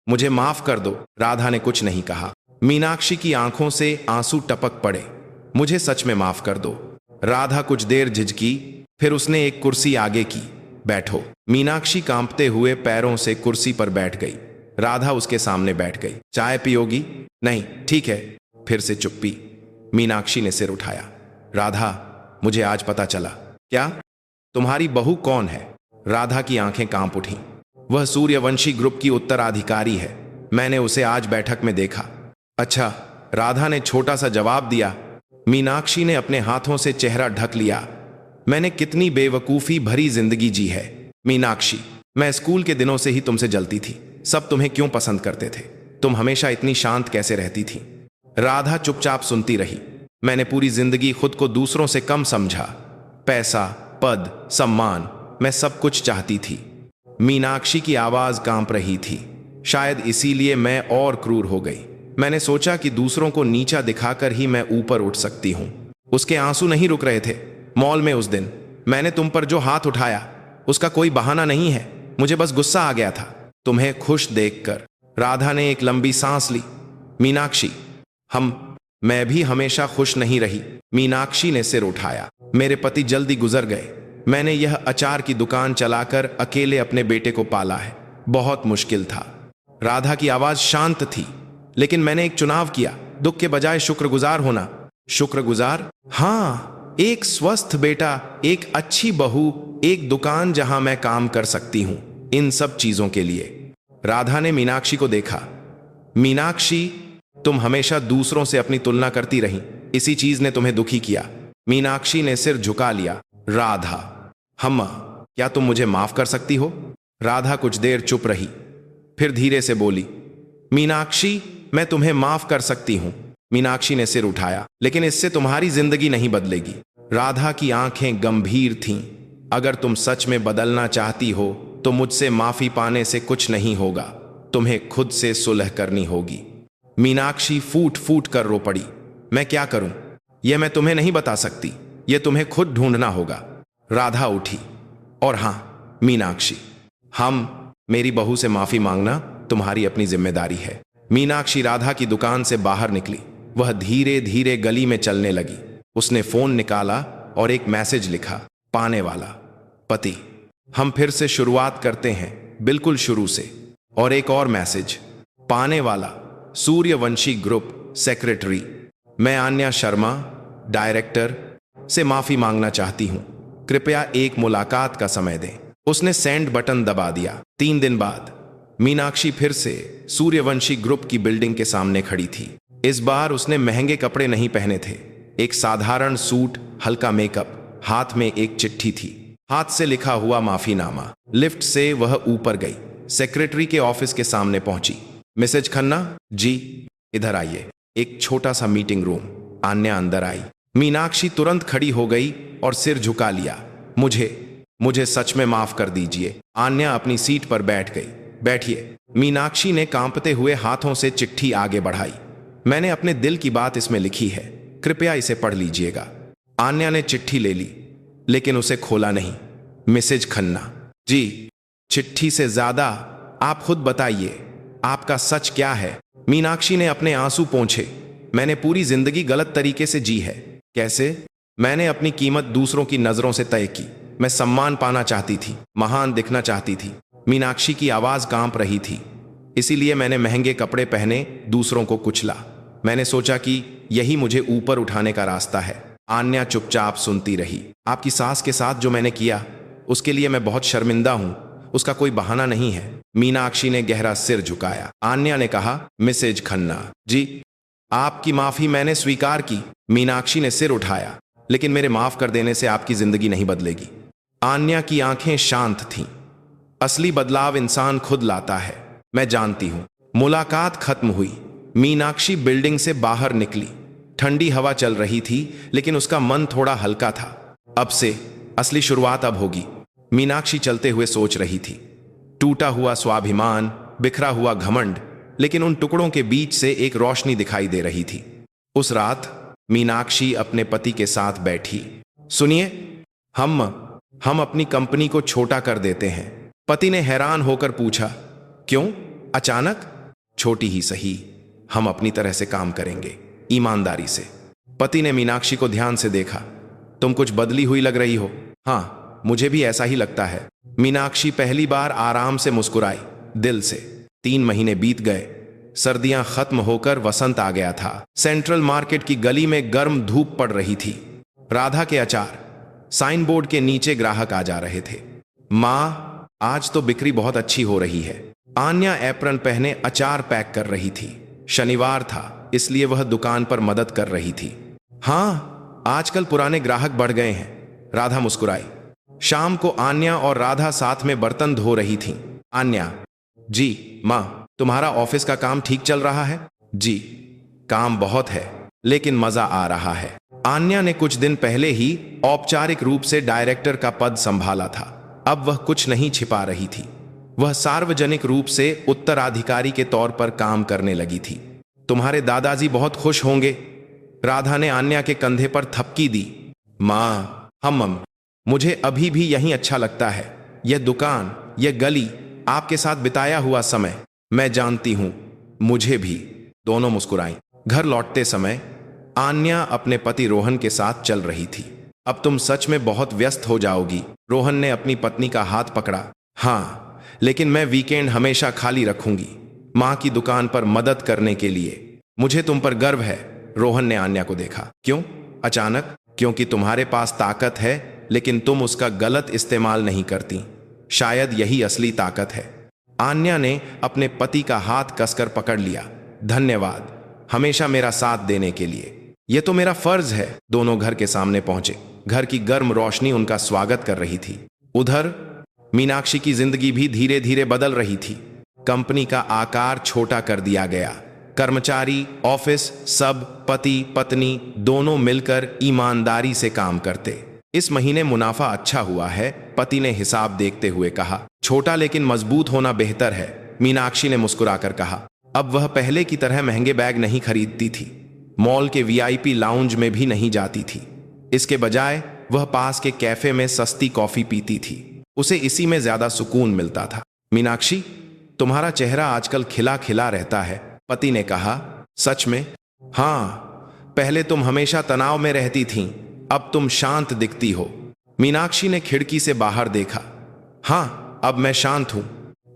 मुझे माफ कर दो। राधा ने कुछ नहीं कहा। मीनाक्षी की आंखों से आंसू टपक पड़े। मुझे सच में माफ कर दो। राधा कुछ देर झिझकी, फिर उसने एक कुर्सी आगे की। बैठो। मीनाक्षी कांपते हुए पैरों से कुर्सी पर बैठ गई। राधा उसके सामने बैठ गई। चाय पियोगी? नहीं, ठीक है। फिर से चुप्पी। मीनाक्षी ने सिर उठाया। राधा, मुझे आज पता चला। क्या? तुम्हारी बहू कौन है? राधा की आंखें कांप उठीं। वह सूर्यवंशी ग्रुप की उत्तराधिकारी है। मैंने उसे आज बैठक में देखा। अच्छा, राधा ने छोटा सा जवाब दिया। मीनाक्षी ने अपने हाथों से चेहरा ढक लिया। मैंने कितनी बेवकूफ़ी भरी जिंदगी जी है। मीनाक्षी, मैं स्कूल के दिनों से ही तुमसे जलती थी। सब तुम्हें क्यों पसंद करते थे? तुम हमेशा इतनी शांत कैसे रहती थी? राधा चुपचाप सुनती रही। मैंने पूरी जिंदगी खुद को दूसरों से कम समझा। पैसा, पद, सम्मान, मैं सब कुछ चाहती थी। मीनाक्षी की आवाज कांप रही थी। शायद इसीलिए मैं और क्रूर हो गई। मैंने सोचा कि दूसरों को नीचा दिखाकर ही मैं ऊपर उठ सकती हूं। उसके आंसू नहीं रुक रहे थे। मॉल में उस दिन मैंने तुम पर जो हाथ उठाया, उसका कोई बहाना नहीं है। मुझे बस गुस्सा आ गया था तुम्हें खुश देखकर। राधा ने एक लंबी सांस ली। मीनाक्षी, मैं भी हमेशा खुश नहीं रही। मीनाक्षी ने सिर उठाया। मेरे पति जल्दी गुजर गए। मैंने यह अचार की दुकान चलाकर अकेले अपने बेटे को पाला है। बहुत मुश्किल था। राधा की आवाज शांत थी। लेकिन मैंने एक चुनाव किया, दुख के बजाय शुक्रगुजार होना। शुक्रगुजार? हाँ, एक स्वस्थ बेटा, एक अच्छी बहू, एक दुकान जहां मैं काम कर सकती हूं। इन सब चीजों के लिए। राधा ने मीनाक्षी को देखा। मीनाक्षी, तुम हमेशा दूसरों से अपनी तुलना करती रही। इसी चीज ने तुम्हें दुखी किया। मीनाक्षी ने सिर झुका लिया। राधा, क्या तुम मुझे माफ कर सकती हो? राधा कुछ देर चुप रही, फिर धीरे से बोली, मीनाक्षी, मैं तुम्हें माफ कर सकती हूं। मीनाक्षी ने सिर उठाया। लेकिन इससे तुम्हारी जिंदगी नहीं बदलेगी। राधा की आंखें गंभीर थीं। अगर तुम सच में बदलना चाहती हो तो मुझसे माफी पाने से कुछ नहीं होगा। तुम्हें खुद से सुलह करनी होगी। मीनाक्षी फूट फूट कर रो पड़ी। मैं क्या करूं? यह मैं तुम्हें नहीं बता सकती। यह तुम्हें खुद ढूंढना होगा। राधा उठी। और हां मीनाक्षी, मेरी बहू से माफी मांगना तुम्हारी अपनी जिम्मेदारी है। मीनाक्षी राधा की दुकान से बाहर निकली। वह धीरे धीरे गली में चलने लगी। उसने फोन निकाला और एक मैसेज लिखा। पाने वाला, पति, हम फिर से शुरुआत करते हैं, बिल्कुल शुरू से। और एक और मैसेज, पाने वाला, सूर्यवंशी ग्रुप सेक्रेटरी, मैं आन्या शर्मा, डायरेक्टर, से माफी मांगना चाहती हूं। कृपया एक मुलाकात का समय दें। उसने सेंड बटन दबा दिया। 3 दिन बाद मीनाक्षी फिर से सूर्यवंशी ग्रुप की बिल्डिंग के सामने खड़ी थी। इस बार उसने महंगे कपड़े नहीं पहने थे। एक साधारण सूट, हल्का मेकअप, हाथ में एक चिट्ठी थी, हाथ से लिखा हुआ माफीनामा। लिफ्ट से वह ऊपर गई। सेक्रेटरी के ऑफिस के सामने पहुंची। मिसेज खन्ना जी, इधर आइए। एक छोटा सा मीटिंग रूम। आन्या अंदर आई। मीनाक्षी तुरंत खड़ी हो गई और सिर झुका लिया। मुझे मुझे सच में माफ कर दीजिए। आन्या अपनी सीट पर बैठ गई। बैठिए। मीनाक्षी ने कांपते हुए हाथों से चिट्ठी आगे बढ़ाई। मैंने अपने दिल की बात इसमें लिखी है, कृपया इसे पढ़ लीजिएगा। आन्या ने चिट्ठी ले ली, लेकिन उसे खोला नहीं। मिसेज खन्ना जी। चिट्ठी से ज्यादा आप खुद बताइए, आपका सच क्या है? मीनाक्षी ने अपने आंसू पोंछे। मैंने पूरी जिंदगी गलत तरीके से जी है। कैसे? मैंने अपनी कीमत दूसरों की नजरों से तय की। मैं सम्मान पाना चाहती थी, महान दिखना चाहती थी। मीनाक्षी की आवाज कांप रही थी। इसीलिए मैंने महंगे कपड़े पहने, दूसरों को कुचला। मैंने सोचा कि यही मुझे ऊपर उठाने का रास्ता है। आन्या चुपचाप सुनती रही। आपकी सास के साथ जो मैंने किया, उसके लिए मैं बहुत शर्मिंदा हूं। उसका कोई बहाना नहीं है। मीनाक्षी ने गहरा सिर झुकाया। आन्या ने कहा, मिसेज खन्ना जी, आपकी माफी मैंने स्वीकार की। मीनाक्षी ने सिर उठाया। लेकिन मेरे माफ कर देने से आपकी जिंदगी नहीं बदलेगी। आन्या की आंखें शांत थीं। असली बदलाव इंसान खुद लाता है, मैं जानती हूं। मुलाकात खत्म हुई। मीनाक्षी बिल्डिंग से बाहर निकली। ठंडी हवा चल रही थी, लेकिन उसका मन थोड़ा हल्का था। अब से असली शुरुआत अब होगी, मीनाक्षी चलते हुए सोच रही थी। टूटा हुआ स्वाभिमान, बिखरा हुआ घमंड, लेकिन उन टुकड़ों के बीच से एक रोशनी दिखाई दे रही थी। उस रात मीनाक्षी अपने पति के साथ बैठी। सुनिए, हम अपनी कंपनी को छोटा कर देते हैं। पति ने हैरान होकर पूछा, क्यों अचानक? छोटी ही सही, हम अपनी तरह से काम करेंगे, ईमानदारी से। पति ने मीनाक्षी को ध्यान से देखा। तुम कुछ बदली हुई लग रही हो। हाँ, मुझे भी ऐसा ही लगता है। मीनाक्षी पहली बार आराम से मुस्कुराई, दिल से। 3 महीने बीत गए। सर्दियां खत्म होकर वसंत आ गया था। सेंट्रल मार्केट की गली में गर्म धूप पड़ रही थी। राधा के अचार साइन बोर्ड के नीचे ग्राहक आ जा रहे थे। माँ, आज तो बिक्री बहुत अच्छी हो रही है। आन्या एप्रन पहने अचार पैक कर रही थी। शनिवार था, इसलिए वह दुकान पर मदद कर रही थी। हाँ, आजकल पुराने ग्राहक बढ़ गए हैं, राधा मुस्कुराई। शाम को आन्या और राधा साथ में बर्तन धो रही थीं। आन्या जी, माँ, तुम्हारा ऑफिस का काम ठीक चल रहा है? जी, काम बहुत है, लेकिन मजा आ रहा है। आन्या ने कुछ दिन पहले ही औपचारिक रूप से डायरेक्टर का पद संभाला था। अब वह कुछ नहीं छिपा रही थी। वह सार्वजनिक रूप से उत्तराधिकारी के तौर पर काम करने लगी थी। तुम्हारे दादाजी बहुत खुश होंगे। राधा ने आन्या के कंधे पर थपकी दी। माँ, मुझे अभी भी यहीं अच्छा लगता है। यह दुकान, यह गली, आपके साथ बिताया हुआ समय। मैं जानती हूं, मुझे भी। दोनों मुस्कुराईं। घर लौटते समय आन्या अपने पति रोहन के साथ चल रही थी। अब तुम सच में बहुत व्यस्त हो जाओगी। रोहन ने अपनी पत्नी का हाथ पकड़ा। हाँ, लेकिन मैं वीकेंड हमेशा खाली रखूंगी, माँ की दुकान पर मदद करने के लिए। मुझे तुम पर गर्व है। रोहन ने आन्या को देखा। क्यों अचानक? क्योंकि तुम्हारे पास ताकत है, लेकिन तुम उसका गलत इस्तेमाल नहीं करती। शायद यही असली ताकत है। आन्या ने अपने पति का हाथ कसकर पकड़ लिया। धन्यवाद, हमेशा मेरा साथ देने के लिए। यह तो मेरा फर्ज है। दोनों घर के सामने पहुंचे। घर की गर्म रोशनी उनका स्वागत कर रही थी। उधर मीनाक्षी की जिंदगी भी धीरे धीरे बदल रही थी। कंपनी का आकार छोटा कर दिया गया। कर्मचारी, ऑफिस, सब पति पत्नी दोनों मिलकर ईमानदारी से काम करते। इस महीने मुनाफा अच्छा हुआ है, पति ने हिसाब देखते हुए कहा। छोटा लेकिन मजबूत होना बेहतर है, मीनाक्षी ने मुस्कुराकर कहा। अब वह पहले की तरह महंगे बैग नहीं खरीदती थी। मॉल के वीआईपी लाउंज में भी नहीं जाती थी। इसके बजाय वह पास के कैफे में सस्ती कॉफी पीती थी। उसे इसी में ज्यादा सुकून मिलता था। मीनाक्षी, तुम्हारा चेहरा आजकल खिला खिला रहता है, पति ने कहा। सच में? हाँ, पहले तुम हमेशा तनाव में रहती थीं, अब तुम शांत दिखती हो। मीनाक्षी ने खिड़की से बाहर देखा। हाँ, अब मैं शांत हूं।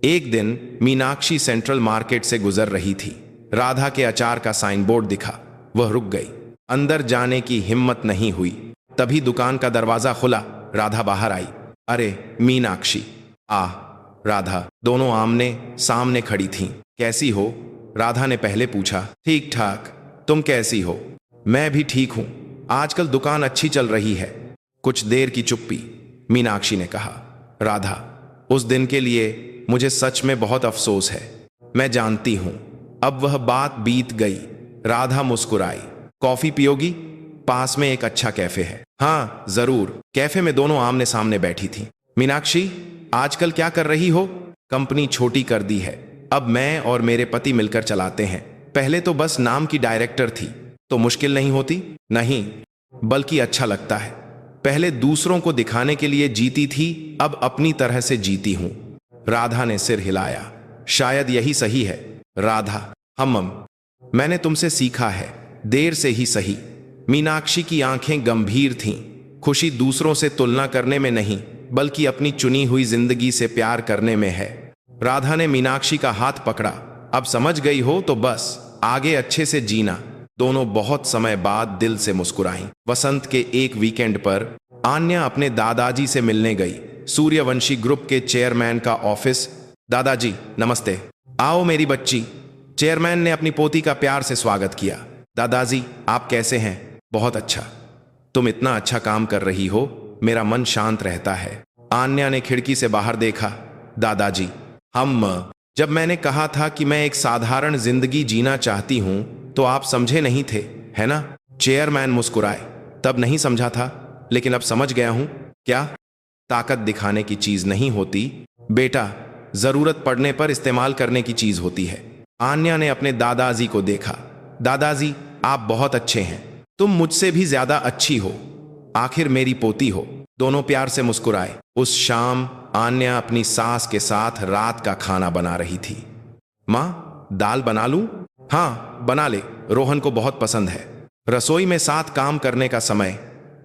एक दिन मीनाक्षी सेंट्रल मार्केट से गुजर रही थी। राधा के अचार का साइन बोर्ड दिखा। वह रुक गई। अंदर जाने की हिम्मत नहीं हुई। तभी दुकान का दरवाजा खुला। राधा बाहर आई। अरे मीनाक्षी! आ राधा। दोनों आमने सामने खड़ी थीं। कैसी हो? राधा ने पहले पूछा। ठीक ठाक, तुम कैसी हो? मैं भी ठीक हूं। आजकल दुकान अच्छी चल रही है। कुछ देर की चुप्पी। मीनाक्षी ने कहा। राधा, उस दिन के लिए मुझे सच में बहुत अफसोस है। मैं जानती हूं। अब वह बात बीत गई। राधा मुस्कुराई। कॉफी पियोगी? पास में एक अच्छा कैफे है। हाँ जरूर। कैफे में दोनों आमने सामने बैठी थी। मीनाक्षी, आजकल क्या कर रही हो? कंपनी छोटी कर दी है, अब मैं और मेरे पति मिलकर चलाते हैं। पहले तो बस नाम की डायरेक्टर थी, तो मुश्किल नहीं होती? नहीं, बल्कि अच्छा लगता है। पहले दूसरों को दिखाने के लिए जीती थी, अब अपनी तरह से जीती हूं। राधा ने सिर हिलाया। शायद यही सही है राधा। मैंने तुमसे सीखा है, देर से ही सही। मीनाक्षी की आंखें गंभीर थीं। खुशी दूसरों से तुलना करने में नहीं, बल्कि अपनी चुनी हुई जिंदगी से प्यार करने में है। राधा ने मीनाक्षी का हाथ पकड़ा। अब समझ गई हो तो बस आगे अच्छे से जीना। दोनों बहुत समय बाद दिल से मुस्कुराईं। वसंत के एक वीकेंड पर आन्या अपने दादाजी से मिलने गई। सूर्यवंशी ग्रुप के चेयरमैन का ऑफिस। दादाजी नमस्ते। आओ मेरी बच्ची। चेयरमैन ने अपनी पोती का प्यार से स्वागत किया। दादाजी आप कैसे हैं? बहुत अच्छा। तुम इतना अच्छा काम कर रही हो, मेरा मन शांत रहता है। आन्या ने खिड़की से बाहर देखा। दादाजी जब मैंने कहा था कि मैं एक साधारण जिंदगी जीना चाहती हूं, तो आप समझे नहीं थे, है ना? चेयरमैन मुस्कुराए। तब नहीं समझा था, लेकिन अब समझ गया हूं। क्या? ताकत दिखाने की चीज नहीं होती बेटा, जरूरत पड़ने पर इस्तेमाल करने की चीज होती है। आन्या ने अपने दादाजी को देखा। दादाजी आप बहुत अच्छे हैं, तुम मुझसे भी ज्यादा अच्छी हो। आखिर मेरी पोती हो। दोनों प्यार से मुस्कुराए। उस शाम आन्या अपनी सास के साथ रात का खाना बना रही थी। माँ, दाल बना लूं? हाँ बना ले, रोहन को बहुत पसंद है। रसोई में साथ काम करने का समय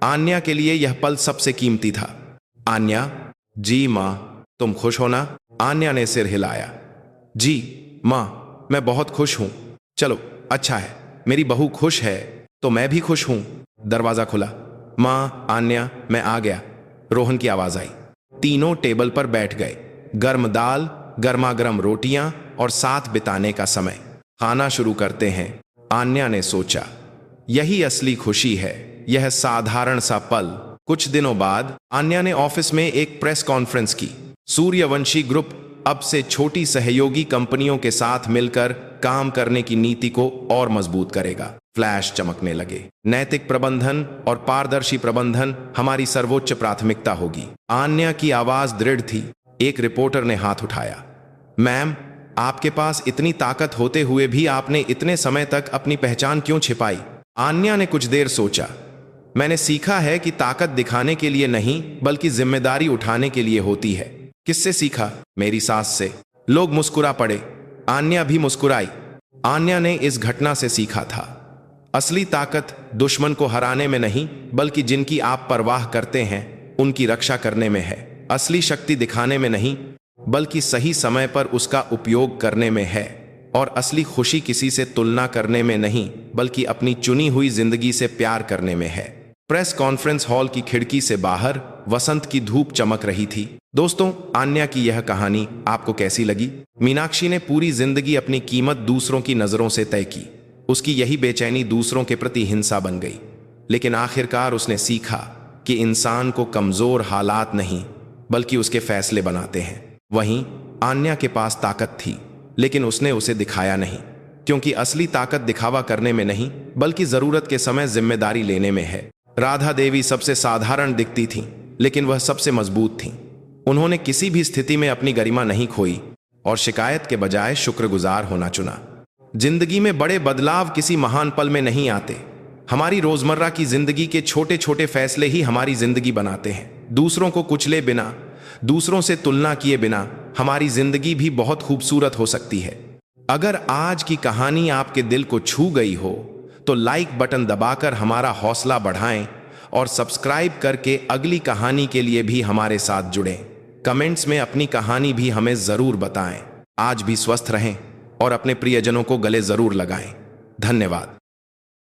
आन्या के लिए यह पल सबसे कीमती था। आन्या, जी माँ, तुम खुश हो ना? आन्या ने सिर हिलाया। जी माँ, मैं बहुत खुश हूं। चलो अच्छा है, मेरी बहू खुश है तो मैं भी खुश हूं। दरवाजा खुला। माँ, आन्या, मैं आ गया, रोहन की आवाज आई। तीनों टेबल पर बैठ गए। गर्म दाल, गर्मा गर्म रोटियां और साथ बिताने का समय। खाना शुरू करते हैं, आन्या ने सोचा। यही असली खुशी है, यह साधारण सा पल। कुछ दिनों बाद आन्या ने ऑफिस में एक प्रेस कॉन्फ्रेंस की। सूर्यवंशी ग्रुप अब से छोटी सहयोगी कंपनियों के साथ मिलकर काम करने की नीति को और मजबूत करेगा। फ्लैश चमकने लगे। नैतिक प्रबंधन और पारदर्शी प्रबंधन हमारी सर्वोच्च प्राथमिकता होगी। आन्या की आवाज दृढ़ थी। एक रिपोर्टर ने हाथ उठाया। मैम, आपके पास इतनी ताकत होते हुए भी आपने इतने समय तक अपनी पहचान क्यों छिपाई? आन्या ने कुछ देर सोचा। मैंने सीखा है कि ताकत दिखाने के लिए नहीं, बल्कि जिम्मेदारी उठाने के लिए होती है। किससे सीखा? मेरी सास से। लोग मुस्कुरा पड़े। आन्या भी मुस्कुराई। आन्या ने इस घटना से सीखा था, असली ताकत दुश्मन को हराने में नहीं, बल्कि जिनकी आप परवाह करते हैं उनकी रक्षा करने में है। असली शक्ति दिखाने में नहीं, बल्कि सही समय पर उसका उपयोग करने में है। और असली खुशी किसी से तुलना करने में नहीं, बल्कि अपनी चुनी हुई जिंदगी से प्यार करने में है। प्रेस कॉन्फ्रेंस हॉल की खिड़की से बाहर वसंत की धूप चमक रही थी। दोस्तों, आन्या की यह कहानी आपको कैसी लगी? मीनाक्षी ने पूरी जिंदगी अपनी कीमत दूसरों की नजरों से तय की। उसकी यही बेचैनी दूसरों के प्रति हिंसा बन गई, लेकिन आखिरकार उसने सीखा कि इंसान को कमजोर हालात नहीं, बल्कि उसके फैसले बनाते हैं। वहीं आन्या के पास ताकत थी, लेकिन उसने उसे दिखाया नहीं, क्योंकि असली ताकत दिखावा करने में नहीं, बल्कि जरूरत के समय जिम्मेदारी लेने में है। राधा देवी सबसे साधारण दिखती थीं, लेकिन वह सबसे मजबूत थीं। उन्होंने किसी भी स्थिति में अपनी गरिमा नहीं खोई और शिकायत के बजाय शुक्रगुजार होना चुना। जिंदगी में बड़े बदलाव किसी महान पल में नहीं आते। हमारी रोजमर्रा की जिंदगी के छोटे छोटे फैसले ही हमारी जिंदगी बनाते हैं। दूसरों को कुचले बिना, दूसरों से तुलना किए बिना हमारी जिंदगी भी बहुत खूबसूरत हो सकती है। अगर आज की कहानी आपके दिल को छू गई हो तो लाइक बटन दबाकर हमारा हौसला बढ़ाएं और सब्सक्राइब करके अगली कहानी के लिए भी हमारे साथ जुड़ें। कमेंट्स में अपनी कहानी भी हमें जरूर बताएं। आज भी स्वस्थ रहें और अपने प्रियजनों को गले जरूर लगाएं। धन्यवाद।